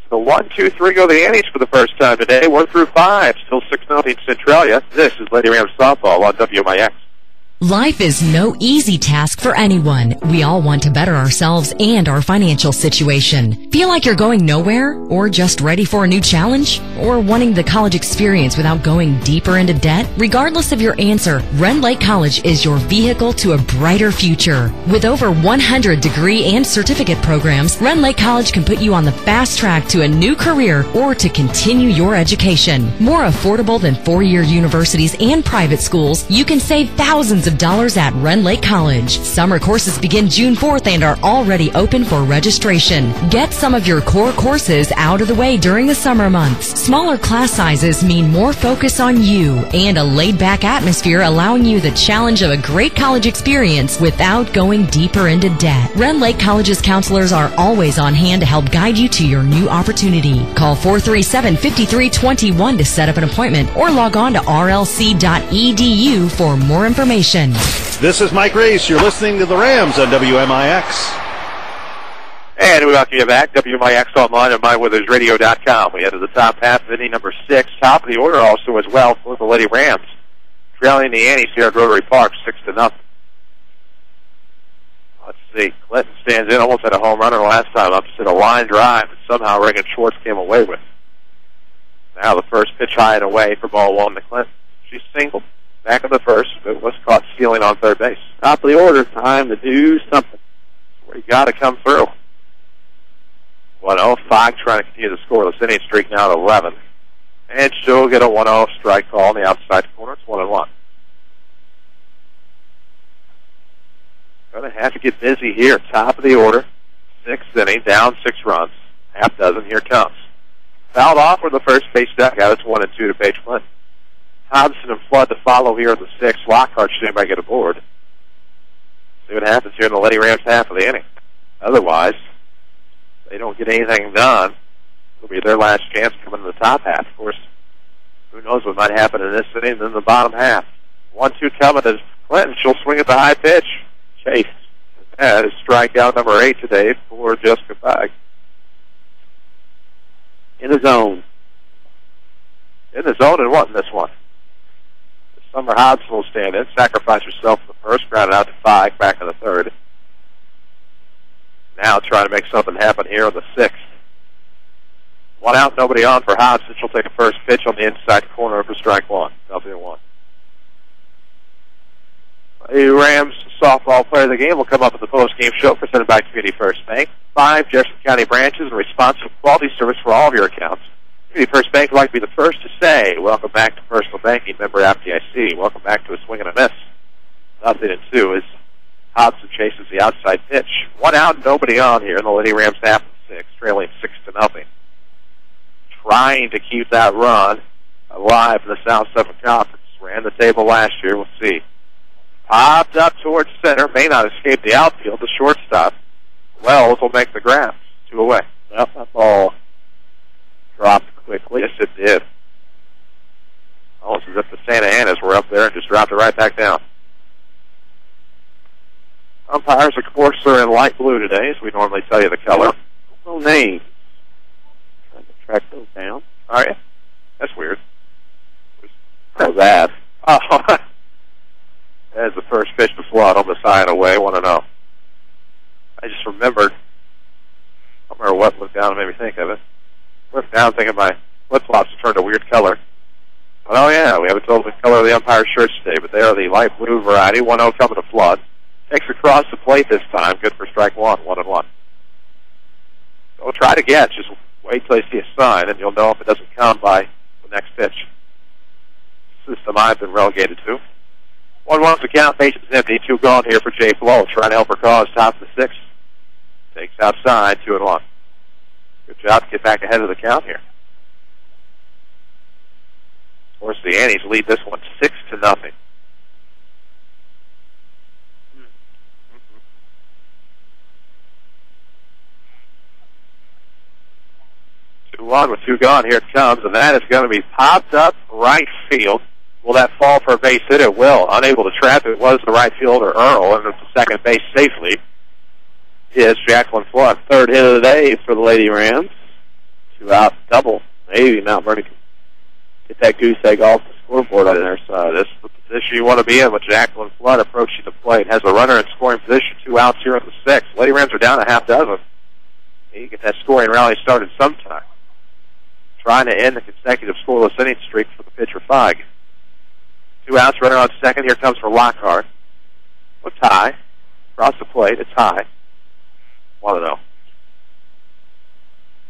So 1, 2, 3 go the Annies for the first time today. 1 through 5, still 6-0 Centralia. This is Lady Rams softball on WMIX. Life is no easy task for anyone. We all want to better ourselves and our financial situation. Feel like you're going nowhere? Or just ready for a new challenge? Or wanting the college experience without going deeper into debt? Regardless of your answer, Rend Lake College is your vehicle to a brighter future. With over 100 degree and certificate programs, Rend Lake College can put you on the fast track to a new career or to continue your education. More affordable than 4-year universities and private schools, you can save thousands of dollars at Rend Lake College. Summer courses begin June 4th and are already open for registration. Get some of your core courses out of the way during the summer months. Smaller class sizes mean more focus on you and a laid-back atmosphere allowing you the challenge of a great college experience without going deeper into debt. Rend Lake College's counselors are always on hand to help guide you to your new opportunity. Call 437-5321 to set up an appointment or log on to rlc.edu for more information. This is Mike Reese. You're listening to the Rams on WMIX. And we welcome you back. WMIX online at MyWithersRadio.com. We head to the top half of inning number 6. Top of the order also as well for the Lady Rams. Trailing the Annies here at Rotary Park, 6-0. Let's see. Clinton stands in, almost had a home runner last time up, just hit a line drive, and somehow Reagan Schwartz came away with it. Now the first pitch high and away for ball one to Clinton. She's singled. Back of the first, but was caught stealing on third base. Top of the order, time to do something. Where you got to come through. 1-0, Fogg trying to continue the scoreless inning streak now at 11. And she'll get a 1-0 strike call on the outside corner. It's 1-1. Going to have to get busy here. Top of the order. Sixth inning, down 6 runs. Half dozen, here comes. Fouled off with the first base dugout. It's 1-2 to Paige Clinton. Hobson and Flood to follow here in the 6th. Lockhart should anybody get aboard. See what happens here in the Lady Rams half of the inning. Otherwise, if they don't get anything done, it'll be their last chance coming in the top half. Of course, who knows what might happen in this inning in the bottom half. 1-2 coming to Clinton. She'll swing at the high pitch. Chase. That is strikeout number 8 today for Jessica Fogg. In the zone. In the zone and what in this one? Summer Hobson will stand in, sacrifice herself in the first, grounded out to Fogg, back in the third. Now trying to make something happen here in the 6th. 1 out, nobody on for Hobson. She'll take a first pitch on the inside corner for strike 1. Nothing 1. The Rams softball player of the game will come up at the post-game show presented by Community First Bank. 5 Jefferson County branches and responsive quality service for all of your accounts. Community First Bank would like to be the first to say, welcome back to personal banking, member FDIC. Welcome back to a swing and a miss. 0-2 as Hobson chases the outside pitch. 1 out, nobody on here in the Lady Rams half of 6, trailing 6-0. Trying to keep that run alive in the South 7 Conference. Ran the table last year, we'll see. Popped up towards center, may not escape the outfield, the shortstop. Wells will make the grab. 2 away. Yep, that ball dropped quickly. Yes, it did. Almost as if the Santa Annies were up there and just dropped it right back down. Umpires, of course, are in light blue today, as we normally tell you the color. No names. Trying to track those down. All right. That's weird. How's that? Oh, as the first pitch to Flood on the side away, 1-0. I just remembered. I don't remember what looked down and made me think of it. Looked down thinking my flip-flops have turned a weird color. But oh yeah, we haven't told the color of the umpire's shirts today, but they are the light blue variety. 1-0 coming to Flood. Takes across the plate this time. Good for strike 1, 1-1. So try to get. Just wait till you see a sign, and you'll know if it doesn't come by the next pitch. System I've been relegated to. 1-1's the count. Base is empty. 2 gone here for Jay Blow. Trying to help her cause top of the 6th. Takes outside. 2-1. Good job to get back ahead of the count here. Of course, the Annies lead this one 6-0. 2-1 with 2 gone. Here it comes, and that is going to be popped up right field. Will that fall for a base hit? It will. Unable to trap it was the right fielder, Earl, and it's the second base safely is Jacqueline Flood. 3rd hit of the day for the Lady Rams. 2 out, double. Maybe Mount Vernon can get that goose egg off the scoreboard on their side. This is the position you want to be in with Jacqueline Flood approaching the plate. Has a runner in scoring position. 2 outs here in the 6th. Lady Rams are down a half dozen. You get that scoring rally started sometime. Trying to end the consecutive scoreless inning streak for the pitcher Fogg. 2 outs, runner on second. Here comes for Lockhart. A tie. Across the plate. It's high. 1-0.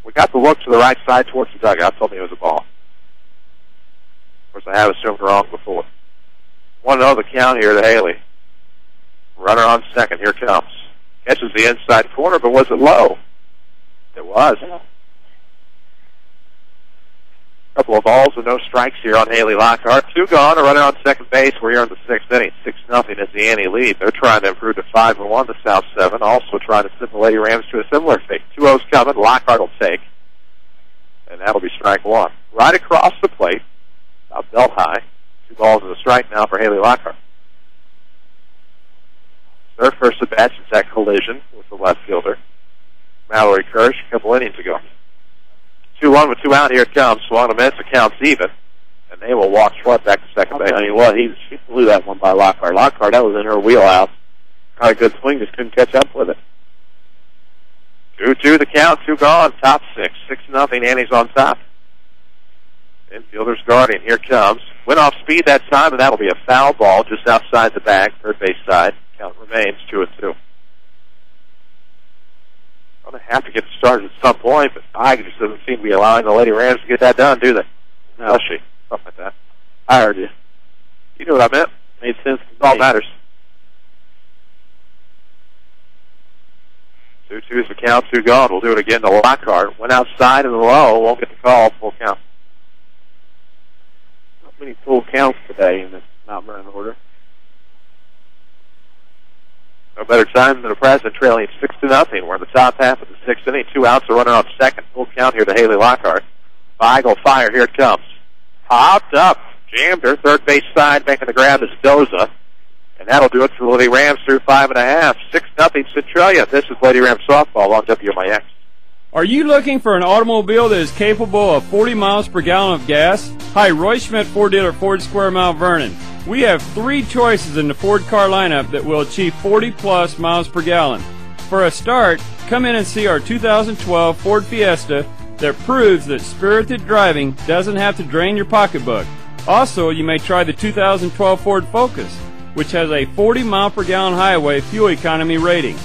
We got the look to the right side towards the dugout. Told me it was a ball. Of course, I have assumed wrong before. 1-0 the count here to Haley. Runner on second. Here comes. Catches the inside corner, but was it low? It was. Couple of balls and no strikes here on Haley Lockhart. 2 gone, a runner on second base. We're here in the 6th inning. 6-0 is the Annie lead. They're trying to improve to 5-1, the South 7. Also trying to send the Lady Rams to a similar fate. 2-0's coming. Lockhart will take. And that'll be strike 1. Right across the plate. About belt high. 2 balls and a strike now for Haley Lockhart. Their first at bat since that collision with the left fielder, Mallory Kirsch, a couple innings ago. 2-1 with 2 out. Here it comes. Swung a miss. The count's even. And they will walk Flood back to second base. I mean, what? He blew that one by Lockhart. Lockhart, that was in her wheelhouse. Got a good swing, just couldn't catch up with it. 2-2 the count, 2 gone, top 6. 6-0, Annie's on top. Infielder's guarding, here comes. Went off speed that time, and that'll be a foul ball just outside the bag, third base side. Count remains 2-2. Going to have to get started at some point, but I just doesn't seem to be allowing the Lady Rams to get that done, do they? No. Does she? Something like that. I heard you. You knew what I meant. Made sense. All matters. 2-2 is the count, 2 gone. We'll do it again to Lockhart. Went outside and low, won't get the call, full count. Not many full counts today in this Mount Vernon order. No better time than the present, trailing 6-0. We're in the top half of the 6th inning. 2 outs, a runner on second. Full count here to Haley Lockhart. Feigl fire, here it comes. Popped up, jammed her, third base side, making the grab is Doza. And that'll do it for the Lady Rams through 5.5. 6-0 Centralia. This is Lady Rams softball on WMIX. Are you looking for an automobile that is capable of 40 miles per gallon of gas? Hi, Roy Schmidt, Ford dealer, Ford Square, Mount Vernon. We have 3 choices in the Ford car lineup that will achieve 40-plus miles per gallon. For a start, come in and see our 2012 Ford Fiesta that proves that spirited driving doesn't have to drain your pocketbook. Also, you may try the 2012 Ford Focus, which has a 40-mile-per-gallon highway fuel economy rating.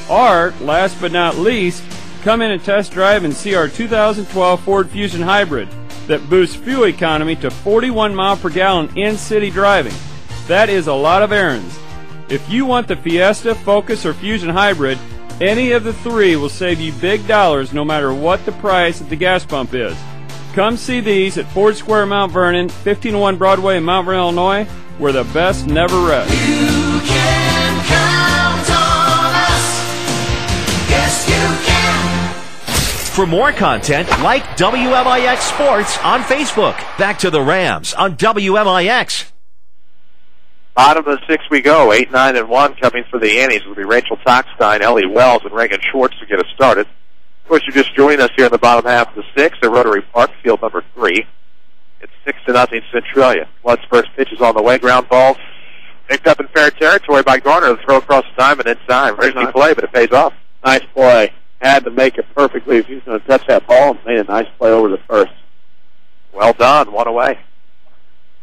Or, last but not least, come in and test drive and see our 2012 Ford Fusion Hybrid that boosts fuel economy to 41 miles per gallon in city driving. That is a lot of errands. If you want the Fiesta, Focus, or Fusion Hybrid, any of the 3 will save you big dollars no matter what the price at the gas pump is. Come see these at Ford Square, Mount Vernon, 1501 Broadway in Mount Vernon, Illinois, where the best never rest. You can count on us. Yes, you can. For more content, like WMIX Sports on Facebook. Back to the Rams on WMIX. Bottom of the 6th we go. 8, 9, and 1 coming for the Annies. It'll be Rachel Tockstein, Ellie Wells, and Reagan Schwartz to get us started. Of course, you're just joining us here in the bottom half of the 6th at Rotary Park, field number 3. It's 6-0 Centralia. Flood's first pitch is on the way. Ground ball picked up in fair territory by Garner. The throw across the diamond in time. Risky play, but it pays off. Nice play. Had to make it perfectly if he was going to touch that ball, and made a nice play over the first. Well done. 1 away.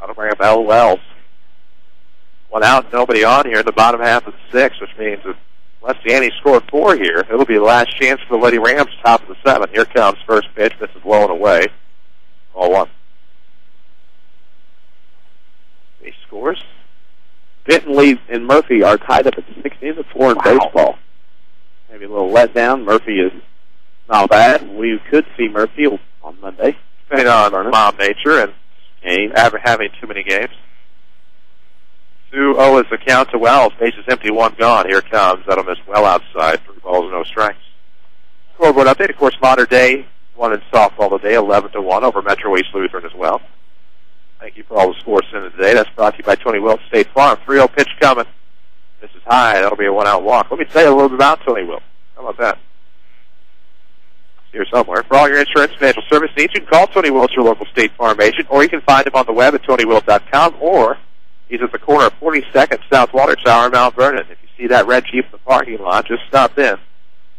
That'll bring up L. Wells. 1 out, nobody on here in the bottom half of the 6th, which means that unless the Annies score 4 here, it'll be the last chance for the Lady Rams, top of the 7th. Here comes first pitch. This is low and away. Ball 1. He scores. Bentley and Murphy are tied up at 16-4 in baseball. Maybe a little letdown. Murphy is not bad. We could see Murphy on Monday. Depending on mom nature and having too many games. 2-0 is the count to Wells. Bases empty, 1 gone. Here comes. That'll miss well outside. 3 balls, no strikes. Scoreboard update. Of course, modern day. 1 in softball today. 11-1 over Metro East Lutheran as well. Thank you for all the scores sent in today. That's brought to you by Tony Wilkes State Farm. 3-0 pitch coming. This is high. That'll be a 1-out walk. Let me tell you a little bit about Tony Wilkes. How about that? It's here somewhere. For all your insurance and financial service needs, you can call Tony Wilkes, your local State Farm agent, or you can find him on the web at TonyWilkes.com, or he's at the corner of 42nd South Water Tower in Mount Vernon. If you see that red Jeep in the parking lot, just stop in.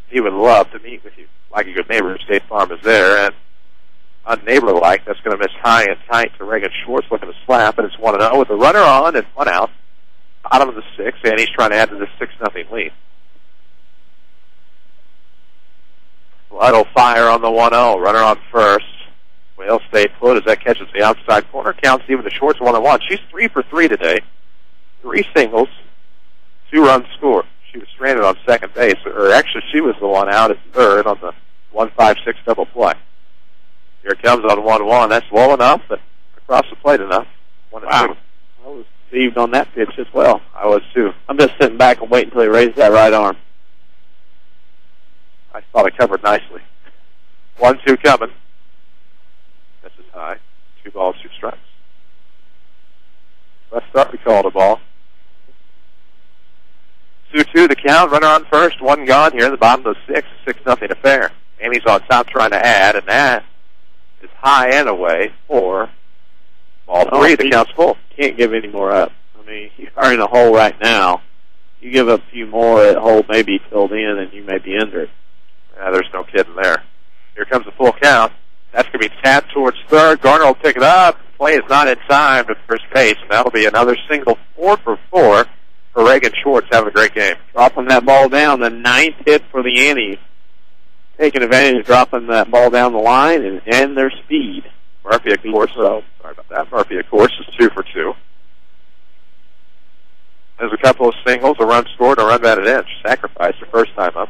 He would love to meet with you. Like a good neighbor, State Farm is there, and unneighbor-like, that's going to miss high and tight to Reagan Schwartz looking to slap, and it's 1-0 with a runner on and 1 out. Bottom of the 6th, and he's trying to add to this 6-0 lead. Flood'll fire on the 1-0. Runner on first. Wales stay put as that catches the outside corner. Counts even the Schwartz 1-1. She's 3 for 3 today. 3 singles, 2 runs scored. She was stranded on second base, or actually she was the one out at third on the 1-5-6 double play. Here it comes on 1-1. That's low enough, but across the plate enough. 1-2. Wow. I was deceived on that pitch as well. I was too. I'm just sitting back and waiting until he raised that right arm. I thought it covered nicely. 1-2 coming. This is high. 2 balls, 2 strikes. Let's start. We called a ball. 2-2 the count. Runner on first. 1 gone here in the bottom of the 6th. 6-0 affair. Annie's on top trying to add, and that is high and away for ball 3. The count's full. Can't give any more up. I mean, he's in a hole right now. You give up a few more at hole maybe filled in, and you may be under it. Yeah, there's no kidding there. Here comes the full count. That's going to be tapped towards third. Garner will pick it up. Play is not in time to first base. And that'll be another single, 4 for 4 for Reagan Schwartz, having a great game. Dropping that ball down, the 9th hit for the Annies. Taking advantage of dropping that ball down the line and their speed. Murphy, of course, sorry about that. Murphy, of course, is 2 for 2. There's a couple of singles, a run scored, a run batted in. Sacrificed the first time up.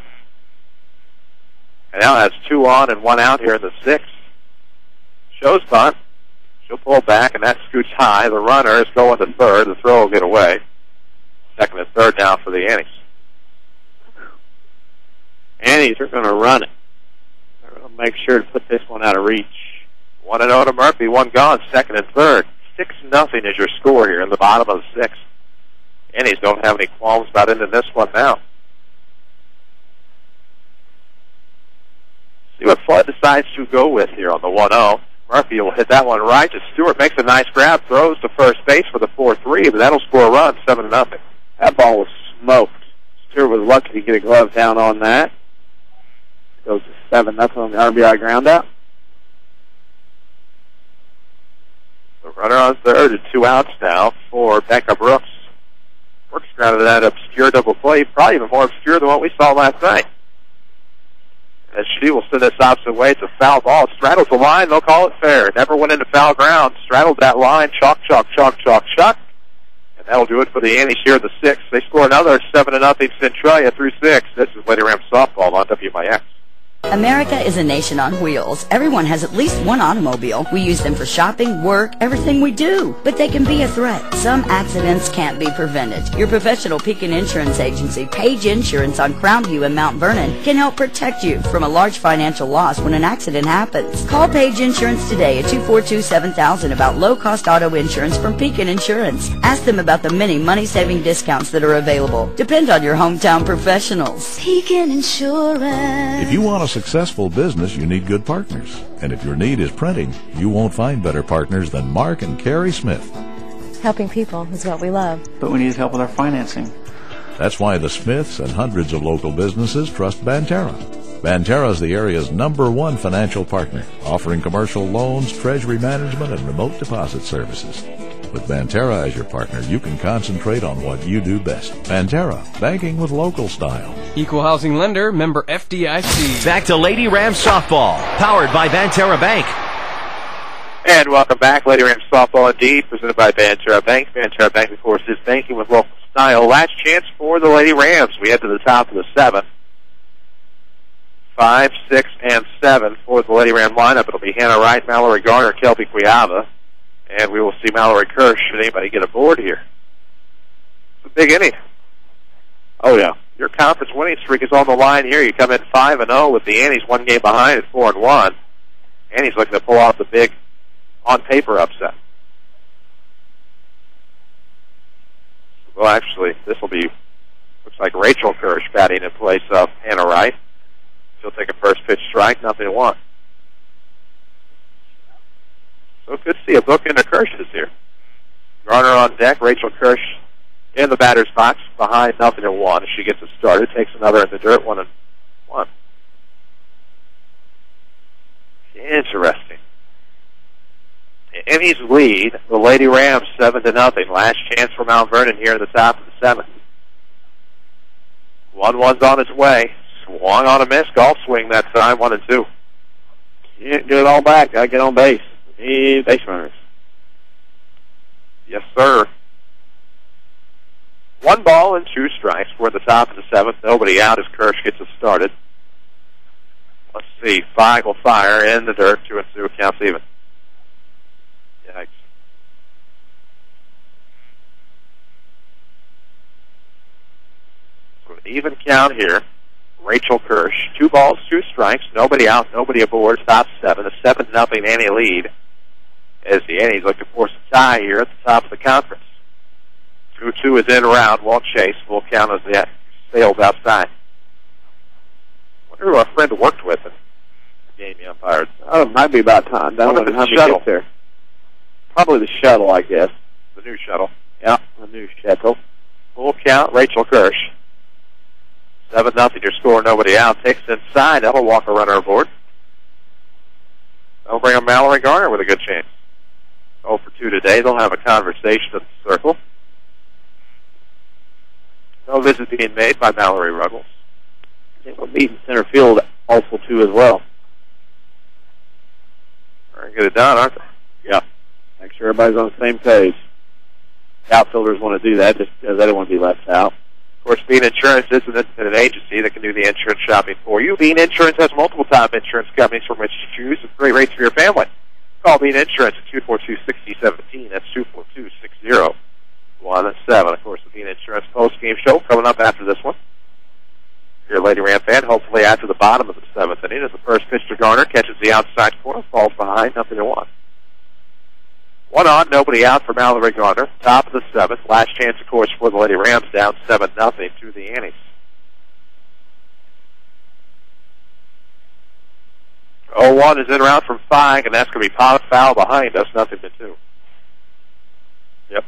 And now has 2 on and 1 out here in the 6th. Shows bunt. She'll pull back, and that scoots high. The runner is going to third. The throw will get away. Second and third now for the Annies. Annies are going to run it. They're going to make sure to put this one out of reach. 1-0 to Murphy, 1 gone, second and third. 6-0 is your score here in the bottom of the 6th. Annies don't have any qualms about ending this one now. See what Flood decides to go with here on the 1-0. Murphy will hit that one right as Stewart makes a nice grab, throws to first base for the 4-3, but that'll score a run, 7-0. That ball was smoked. Stewart was lucky to get a glove down on that. Goes to 7-0 on the RBI ground out. The runner on third and 2 outs now for Becca Brooks. Brooks grounded that obscure double play, probably even more obscure than what we saw last night. As she will send this opposite way, it's a foul ball. It straddles the line, they'll call it fair. It never went into foul ground. Straddled that line, chalk. And that'll do it for the Annies here in the 6th. They score another 7-0 Centralia through 6. This is Lady Rams softball on WMIX. America is a nation on wheels. Everyone has at least one automobile. We use them for shopping, work, everything we do. But they can be a threat. Some accidents can't be prevented. Your professional Pekin Insurance Agency, Page Insurance on Crown View and Mount Vernon, can help protect you from a large financial loss when an accident happens. Call Page Insurance today at 242-7000 about low-cost auto insurance from Pekin Insurance. Ask them about the many money-saving discounts that are available. Depend on your hometown professionals. Pekin Insurance. If you want a successful business, you need good partners. And if your need is printing, you won't find better partners than Mark and Carrie Smith. Helping people is what we love. But we need help with our financing. That's why the Smiths and hundreds of local businesses trust Banterra. Banterra is the area's #1 financial partner, offering commercial loans, treasury management, and remote deposit services. With Banterra as your partner, you can concentrate on what you do best. Banterra, banking with local style. Equal housing lender, member FDIC. Back to Lady Rams softball, powered by Banterra Bank. And welcome back, Lady Rams softball indeed, presented by Banterra Bank. Banterra Bank, of course, is banking with local style. Last chance for the Lady Rams. We head to the top of the 7th. 5, 6, and 7 for the Lady Ram lineup. It'll be Hannah Wright, Mallory Garner, Kelby Quiava. And we will see Mallory Kirsch should anybody get aboard here. It's a big inning. Oh, yeah. Your conference winning streak is on the line here. You come in 5-0 with the Annies 1 game behind at 4-1. Annies looking to pull off the big on-paper upset. Well, actually, this will be, looks like Rachel Kirsch batting in place of Hannah Wright. She'll take a first pitch strike, 0-1. So good to see a book into Kirsch's here. Garner on deck, Rachel Kirsch in the batter's box behind 0-1 as she gets it started. Takes another in the dirt, 1-1. Interesting. The Annies lead the Lady Rams 7-0. Last chance for Mount Vernon here in the top of the 7th. 1-1's on its way. Swung on a miss. Golf swing that time, 1-2. Can't do it all back. Gotta get on base. Need base runners. Yes, sir. 1 ball and 2 strikes. We're at the top of the 7th. Nobody out as Kirsch gets it started. Let's see. Feig will fire in the dirt. 2-2. Counts even. Yikes. So an even count here. Rachel Kirsch. 2 balls, 2 strikes. Nobody out. Nobody aboard. Top 7. A 7-0 Annie lead. As the Annies look to force a tie here at the top of the conference. 2-2 is in round, won't chase. Full count as the sails outside. Wonder who our friend worked with in the game he umpired. Oh, it might be about time. Don't know how to get there. Probably the shuttle, I guess. The new shuttle. Yeah, the new shuttle. Full count, Rachel Kirsch. 7-0, your score, nobody out. Takes inside, that'll walk a runner aboard. That'll bring up Mallory Garner with a good chance. 0 for 2 today. They'll have a conversation at the circle. No visit being made by Mallory Ruggles. They will meet in center field also, too, as well. Trying to get it done, aren't they? Yeah. Make sure everybody's on the same page. Outfielders want to do that just because they don't want to be left out. Of course, Bean Insurance isn't an agency that can do the insurance shopping for you. Bean Insurance has multiple top insurance companies from which to choose with great rates for your family. Call Bean Insurance at 242-6017. That's 242-6017. Of course, the Bean Insurance post-game show coming up after this one. If you're a Lady Ram fan, hopefully after the bottom of the 7th inning, as the first pitch to Garner catches the outside corner, falls behind, 0-1. 1 on, nobody out for Mallory Garner. Top of the 7th. Last chance, of course, for the Lady Rams, down 7-0 to the Annies. 0-1 is in route from Feig, and that's going to be foul behind us, 0-2. Yep.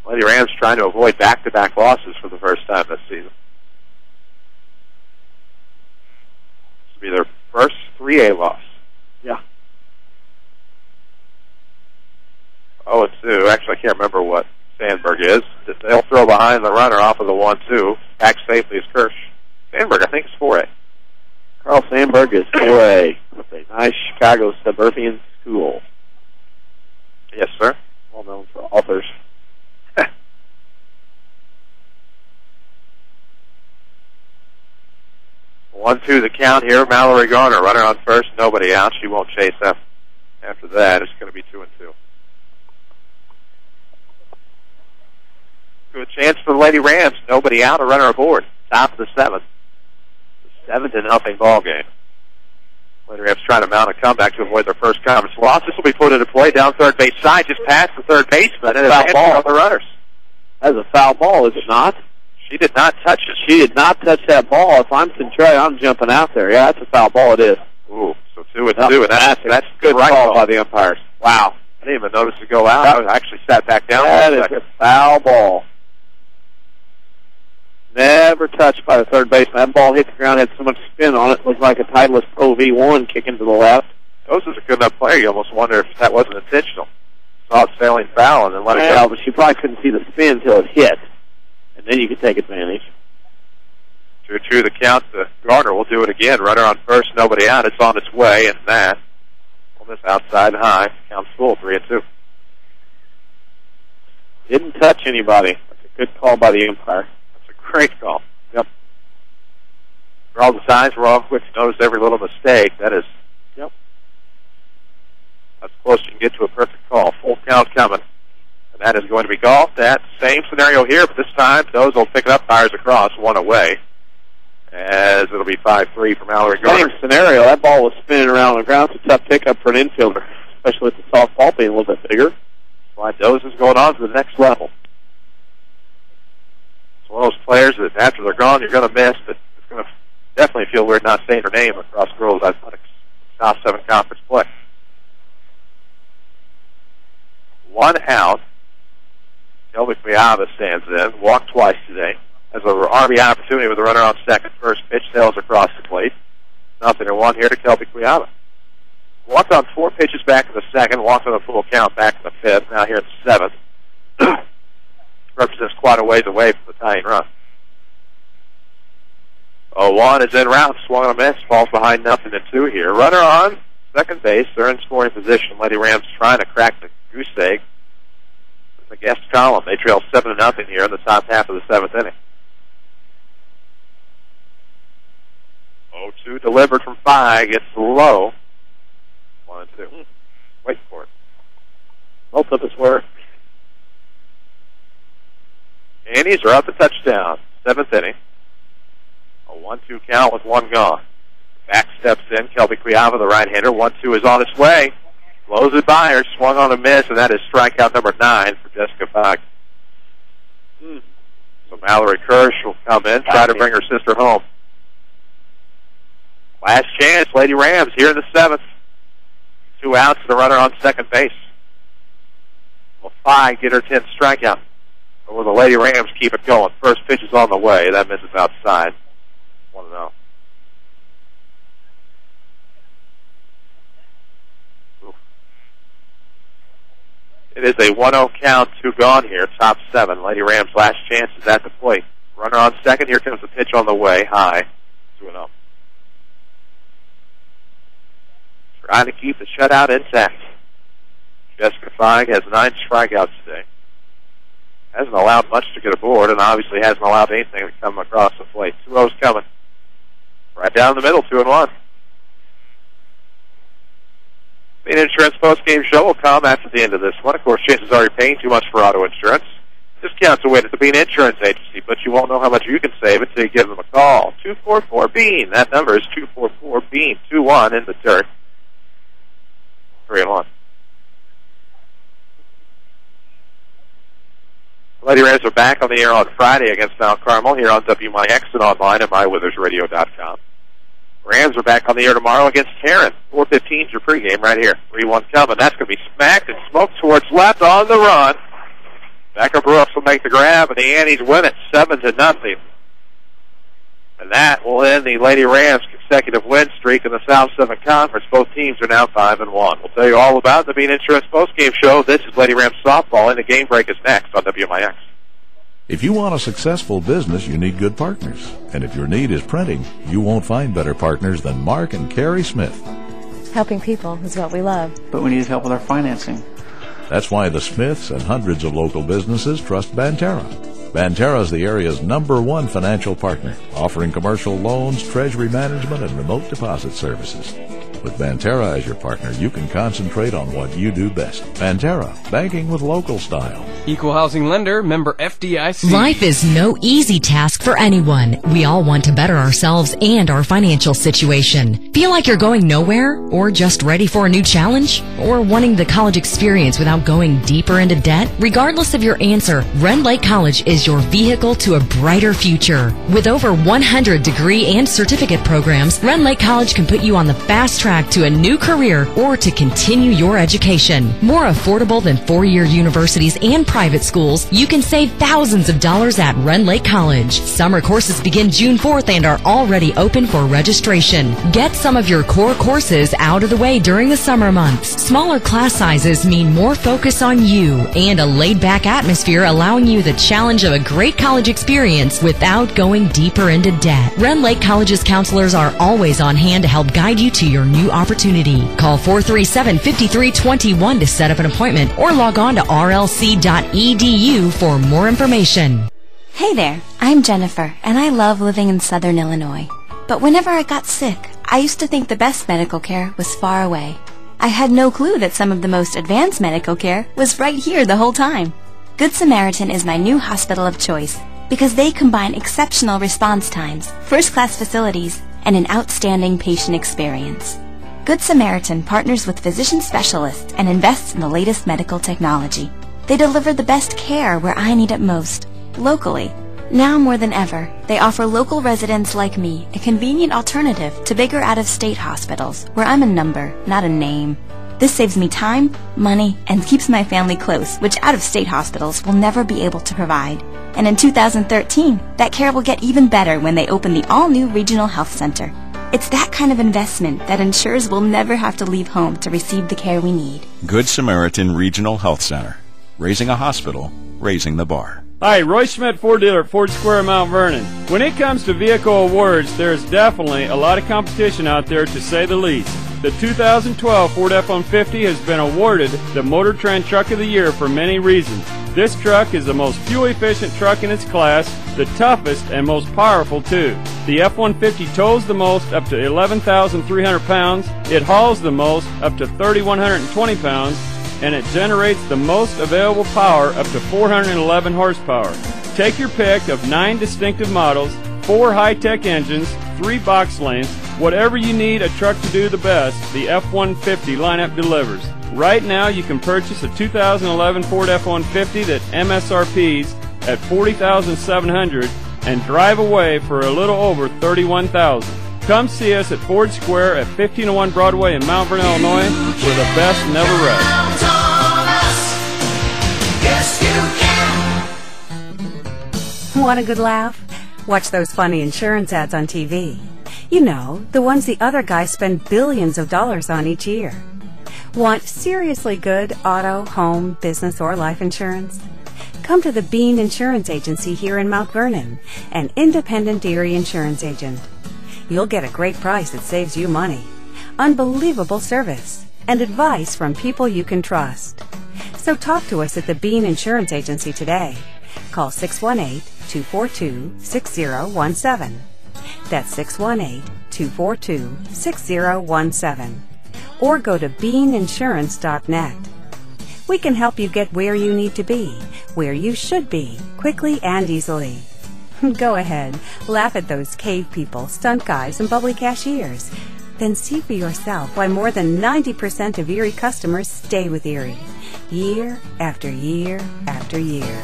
Lady Rams trying to avoid back-to-back losses for the first time this season. This will be their first 3A loss. Yeah. 0-2. Actually, I can't remember what Sandberg is. They'll throw behind the runner off of the 1-2. Back safely is Kirsch. Sandberg, I think, is 4A. Carl Sandberg is 4A with a nice Chicago suburban school. Yes, sir. Well known for authors. 1-2 the count here. Mallory Garner, runner on first, nobody out. She won't chase up. After that, it's going to be 2-2. Good chance for the Lady Rams. Nobody out, a runner aboard. Top of the 7th. 7-0 ball game. Lady Rams trying to mount a comeback to avoid their first conference loss. This will be put into play down third base side, just past the third baseman, and it's ball on the runners. That's a foul ball, is it not? She did not touch it. She did not touch that ball. If I'm Centralia, I'm jumping out there. Yeah, that's a foul ball. It is. Ooh, so 2-2, and that's good right call by the umpires. Wow. I didn't even notice it go out. I actually sat back down. That is a foul ball. Never touched by the third baseman. That ball hit the ground, had so much spin on it. Looked like a Titleist Pro V1 kicking to the left. Those is a good enough player. You almost wonder if that wasn't intentional. Saw it sailing foul and then let it go. But she probably couldn't see the spin until it hit. And then you could take advantage. 2-2 the count. Garner will do it again. Runner on first, nobody out. It's on its way, and that on this outside high counts full, 3-2. Didn't touch anybody. That's a good call by the umpire. That's a great call. Yep. For all the signs were off, quick to notice every little mistake. That is, yep. That's close you can get to a perfect call. Full count coming. That is going to be golfed at. Same scenario here, but this time Doze will pick it up, fires across, one away. As it'll be 5-3 for Mallory Garner. Same scenario. That ball was spinning around on the ground. It's a tough pickup for an infielder, especially with the soft ball being a little bit bigger. That's why Doze is going on to the next level. It's one of those players that after they're gone, you're going to miss, but it's going to definitely feel weird not saying her name across girls' athletics. South 7 conference play. 1 out. Kelby Piava stands in, walked twice today. Has an RBI opportunity with a runner on second. First pitch sails across the plate. 0-1 here to Kelby Piava. Walked on 4 pitches back in the second, walked on a full count back in the 5th, now here in the 7th. Represents quite a ways away from the tying run. 0-1 is in route, swung on a miss, falls behind 0-2 here. Runner on second base, they're in scoring position. Lady Rams trying to crack the goose egg. The guest column. They trail 7-0 here in the top half of the 7th inning. 0-2 delivered from Feig. It's low. 1-2. Wait for it. Both of us were. Annies are up a touchdown. 7th inning. A 1-2 count with 1 gone. Back steps in. Kelby Piava, the right-hander. 1-2 is on its way. Blows it by her, swung on a miss, and that is strikeout number 9 for Jessica Feig. So Mallory Kirsch will come in, try to bring her sister home. Last chance, Lady Rams here in the 7th. 2 outs, the runner on second base. Well, Pye get her 10th strikeout. But will the Lady Rams keep it going? First pitch is on the way. That misses outside. 1-0. It is a 1-0 count, 2 gone here, top 7. Lady Rams' last chance is at the plate. Runner on second. Here comes the pitch on the way. High. 2-0. Trying to keep the shutout intact. Jessica Feig has 9 strikeouts today. Hasn't allowed much to get aboard, and obviously hasn't allowed anything to come across the plate. 2-0's coming. Right down the middle, 2-1. The insurance post-game show will come after the end of this one. Of course, chances are you're paying too much for auto insurance. Discounts await at the Bean Insurance Agency, but you won't know how much you can save until you give them a call. 244-BEAN. That number is 244-BEAN. 2-1 in the dirt. 3-1. Lady Rams are back on the air on Friday against Mount Carmel here on WMIX and online at mywithersradio.com. Rams are back on the air tomorrow against Tarrant. 4:15 is your pregame right here. 3-1 coming. That's going to be smacked and smoked towards left on the run. Becker Brooks will make the grab, and the Annies win it 7-0. And that will end the Lady Rams' consecutive win streak in the South 7 Conference. Both teams are now 5-1. We'll tell you all about the Bean Insurance postgame show. This is Lady Rams softball, and the game break is next on WMIX. If you want a successful business, you need good partners. And if your need is printing, you won't find better partners than Mark and Carrie Smith. Helping people is what we love. But we needed help with our financing. That's why the Smiths and hundreds of local businesses trust Banterra. Banterra is the area's #1 financial partner, offering commercial loans, treasury management, and remote deposit services. With Banterra as your partner, you can concentrate on what you do best. Banterra, banking with local style. Equal housing lender, member FDIC. Life is no easy task for anyone. We all want to better ourselves and our financial situation. Feel like you're going nowhere? Or just ready for a new challenge? Or wanting the college experience without going deeper into debt? Regardless of your answer, Rend Lake College is your vehicle to a brighter future. With over 100 degree and certificate programs, Rend Lake College can put you on the fast track to a new career or to continue your education. More affordable than four-year universities and private schools, you can save thousands of dollars at Rend Lake College. Summer courses begin June 4th and are already open for registration. Get some of your core courses out of the way during the summer months. Smaller class sizes mean more focus on you and a laid-back atmosphere, allowing you the challenge of a great college experience without going deeper into debt. Rend Lake College's counselors are always on hand to help guide you to your new opportunity. Call 437-5321 to set up an appointment or log on to rlc.edu for more information. Hey there, I'm Jennifer, and I love living in Southern Illinois. But whenever I got sick, I used to think the best medical care was far away. I had no clue that some of the most advanced medical care was right here the whole time. Good Samaritan is my new hospital of choice because they combine exceptional response times, first-class facilities, and an outstanding patient experience. Good Samaritan partners with physician specialists and invests in the latest medical technology. They deliver the best care where I need it most, locally. Now more than ever, they offer local residents like me a convenient alternative to bigger out-of-state hospitals where I'm a number, not a name. This saves me time, money, and keeps my family close, which out-of-state hospitals will never be able to provide. And in 2013, that care will get even better when they open the all-new Regional Health Center. It's that kind of investment that ensures we'll never have to leave home to receive the care we need. Good Samaritan Regional Health Center. Raising a hospital, raising the bar. Hi, Roy Schmidt, Ford dealer at Ford Square, Mount Vernon. When it comes to vehicle awards, there's definitely a lot of competition out there, to say the least. The 2012 Ford F-150 has been awarded the Motor Trend Truck of the Year for many reasons. This truck is the most fuel-efficient truck in its class, the toughest and most powerful too. The F-150 tows the most, up to 11,300 pounds, it hauls the most, up to 3,120 pounds, and it generates the most available power, up to 411 horsepower. Take your pick of 9 distinctive models, 4 high-tech engines, 3 box lanes. Whatever you need a truck to do the best, the F-150 lineup delivers. Right now you can purchase a 2011 Ford F-150 that MSRP's at $40,700 and drive away for a little over $31,000. Come see us at Ford Square at 1501 Broadway in Mount Vernon, Illinois, where the best never rests. Want a good laugh? Watch those funny insurance ads on TV. You know, the ones the other guys spend billions of dollars on each year. Want seriously good auto, home, business, or life insurance? Come to the Bean Insurance Agency here in Mount Vernon, an independent Erie insurance agent. You'll get a great price that saves you money, unbelievable service, and advice from people you can trust. So talk to us at the Bean Insurance Agency today. Call 618-242-6017. That's 618-242-6017. Or go to beaninsurance.net. We can help you get where you need to be, where you should be, quickly and easily. Go ahead, laugh at those cave people, stunt guys, and bubbly cashiers. Then see for yourself why more than 90% of Erie customers stay with Erie, year after year after year.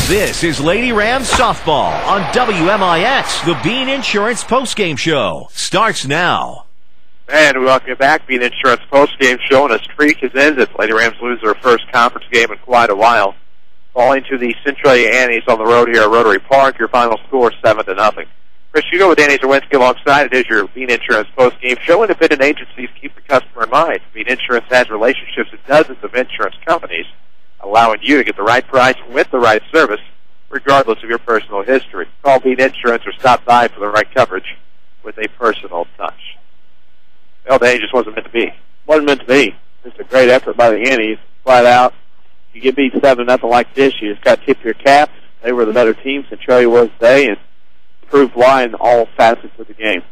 This is Lady Rams Softball on WMIX. The Bean Insurance Postgame Show starts now. And we welcome you back. Bean Insurance Postgame Show, and a streak has ended. Lady Rams lose their first conference game in quite a while, falling to the Centralia Annies on the road here at Rotary Park. Your final score 7-0. Chris Hugo with Danny Czerwinski alongside. It is your Bean Insurance Postgame Show. Independent agencies keep the customer in mind. Bean Insurance has relationships with dozens of insurance companies, allowing you to get the right price with the right service, regardless of your personal history. Call Bean Insurance or stop by for the right coverage with a personal touch. Well, Danny, just wasn't meant to be. Wasn't meant to be. Just a great effort by the Annies, flat out. You get beat 7-0 like this, you just got to tip your cap. They were the better team. Centralia was today, and proved why in all facets of the game.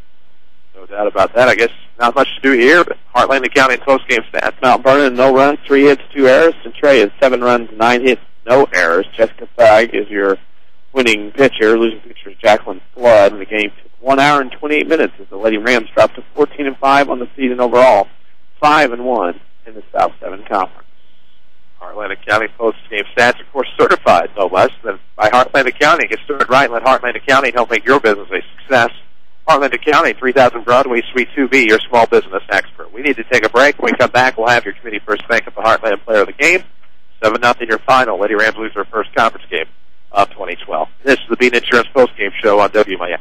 No doubt about that. I guess not much to do here, but Heartland County post-game stats. Mount Vernon, no runs, 3 hits, 2 errors. Centralia, 7 runs, 9 hits, no errors. Jessica Fagg is your winning pitcher. Losing pitcher is Jacqueline Flood. And the game took 1 hour and 28 minutes as the Lady Rams dropped to 14-5 on the season overall, 5-1 in the South 7 Conference. Heartland County post-game stats, of course, certified no less than by Heartland County. Get started right and let Heartland County help make your business a success. Heartland County, 3000 Broadway, Suite 2B, your small business expert. We need to take a break. When we come back, we'll have your Community First Bank of the Heartland player of the game. 7-0 your final. Lady Rams lose their first conference game of 2012. This is the Bean Insurance postgame show on WMIX.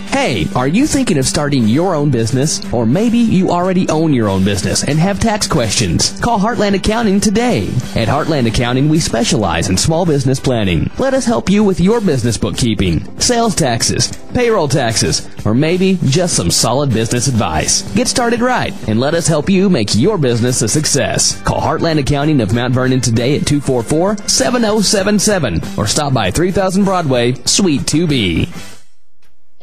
Hey, are you thinking of starting your own business? Or maybe you already own your own business and have tax questions? Call Heartland Accounting today. At Heartland Accounting, we specialize in small business planning. Let us help you with your business bookkeeping, sales taxes, payroll taxes, or maybe just some solid business advice. Get started right and let us help you make your business a success. Call Heartland Accounting of Mount Vernon today at 244-7077 or stop by 3000 Broadway, Suite 2B.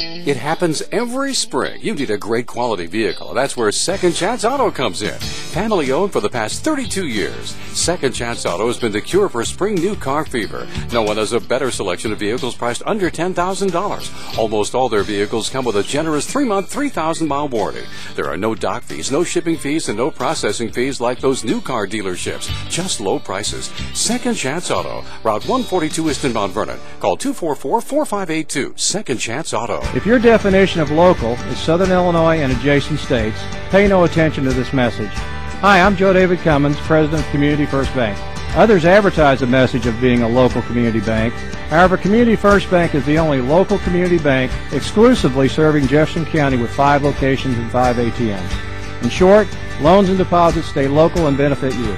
It happens every spring. You need a great quality vehicle. That's where Second Chance Auto comes in. Family owned for the past 32 years. Second Chance Auto has been the cure for spring new car fever. No one has a better selection of vehicles priced under $10,000. Almost all their vehicles come with a generous 3-month, 3,000-mile warranty. There are no dock fees, no shipping fees, and no processing fees like those new car dealerships. Just low prices. Second Chance Auto. Route 142 East in Mount Vernon. Call 244-4582. Second Chance Auto. If your definition of local is Southern Illinois and adjacent states, pay no attention to this message. Hi, I'm Joe David Cummins, President of Community First Bank. Others advertise the message of being a local community bank. However, Community First Bank is the only local community bank exclusively serving Jefferson County with 5 locations and 5 ATMs. In short, loans and deposits stay local and benefit you.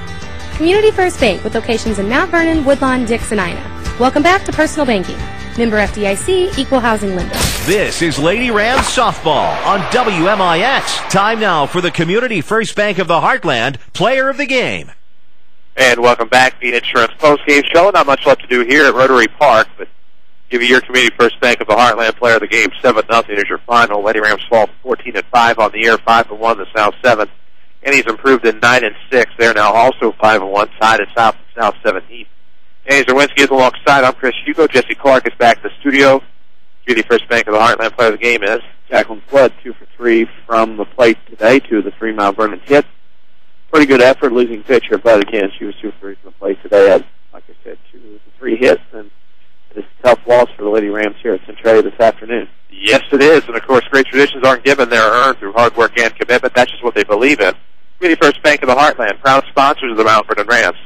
Community First Bank with locations in Mount Vernon, Woodlawn, Dix, and Ina. Welcome back to Personal Banking. Member FDIC, Equal Housing Lender. This is Lady Rams Softball on WMIX. Time now for the Community First Bank of the Heartland Player of the Game. And welcome back, Bean Insurance postgame show. Not much left to do here at Rotary Park, but give you your Community First Bank of the Heartland Player of the Game. 7-0 is your final. Lady Rams fall 14-5 on the year, 5-1 the South 7. And he's improved to 9-6. They're now also 5-1, tied at South 17. Danny Czerwinski is alongside. I'm Chris Hugo. Jesse Clark is back in the studio. Community First Bank of the Heartland Player of the Game is Jacqueline Flood, 2 for 3 from the plate today. 2 of the 3 Mount Vernon hits. Pretty good effort. Losing pitcher, but again, she was 2 for 3 from the plate today. Had, like I said, 2 of the 3 hits, and it's a tough loss for the Lady Rams here at Centralia this afternoon. Yes, it is, and of course, great traditions aren't given; they're earned through hard work and commitment. That's just what they believe in. Community First Bank of the Heartland, proud sponsors of the Mount Vernon Rams.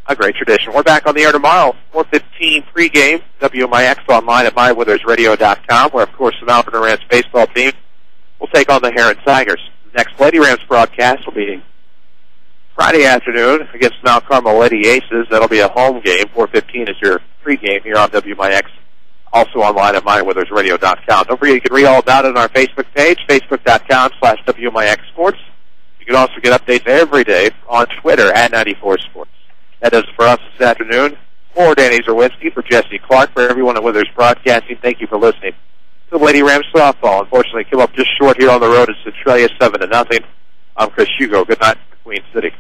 A great tradition. We're back on the air tomorrow, 4:15 pregame, WMIX online at mywithersradio.com, where, of course, the Mount Vernon Rams baseball team will take on the Heron Tigers. The next Lady Rams broadcast will be Friday afternoon against Mount Carmel Lady Aces. That'll be a home game. 4:15 is your pregame here on WMIX. Also online at mywithersradio.com. Don't forget you can read all about it on our Facebook page, facebook.com/WMIX Sports. You can also get updates every day on Twitter at 94 Sports. That does it for us this afternoon. For Danny Czerwinski, for Jesse Clark, for everyone at Withers Broadcasting, thank you for listening to Lady Rams softball. Unfortunately, came up just short here on the road at Centralia, 7-0. I'm Chris Hugo. Good night, Queen City.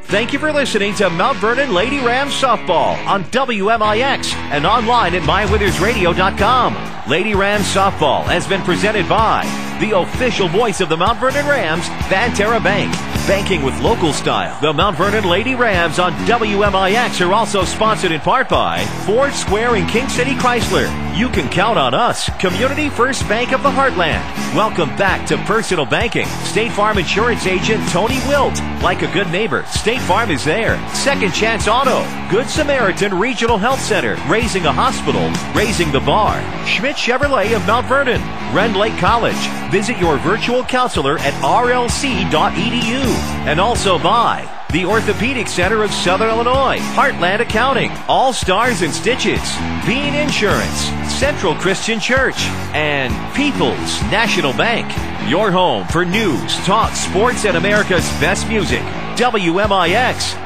Thank you for listening to Mount Vernon Lady Rams softball on WMIX and online at mywithersradio.com. Lady Rams softball has been presented by the official voice of the Mount Vernon Rams, Banterra Bank. Banking with local style. The Mount Vernon Lady Rams on WMIX are also sponsored in part by Ford Square and King City Chrysler. You can count on us. Community First Bank of the Heartland. Welcome back to personal banking. State Farm Insurance Agent Tony Wilt. Like a good neighbor, State Farm is there. Second Chance Auto. Good Samaritan Regional Health Center. Raising a hospital. Raising the bar. Schmidt Chevrolet of Mount Vernon. Rend Lake College. Visit your virtual counselor at rlc.edu. And also by the Orthopedic Center of Southern Illinois, Heartland Accounting, All Stars and Stitches, Bean Insurance, Central Christian Church, and People's National Bank. Your home for news, talk, sports, and America's best music. WMIX.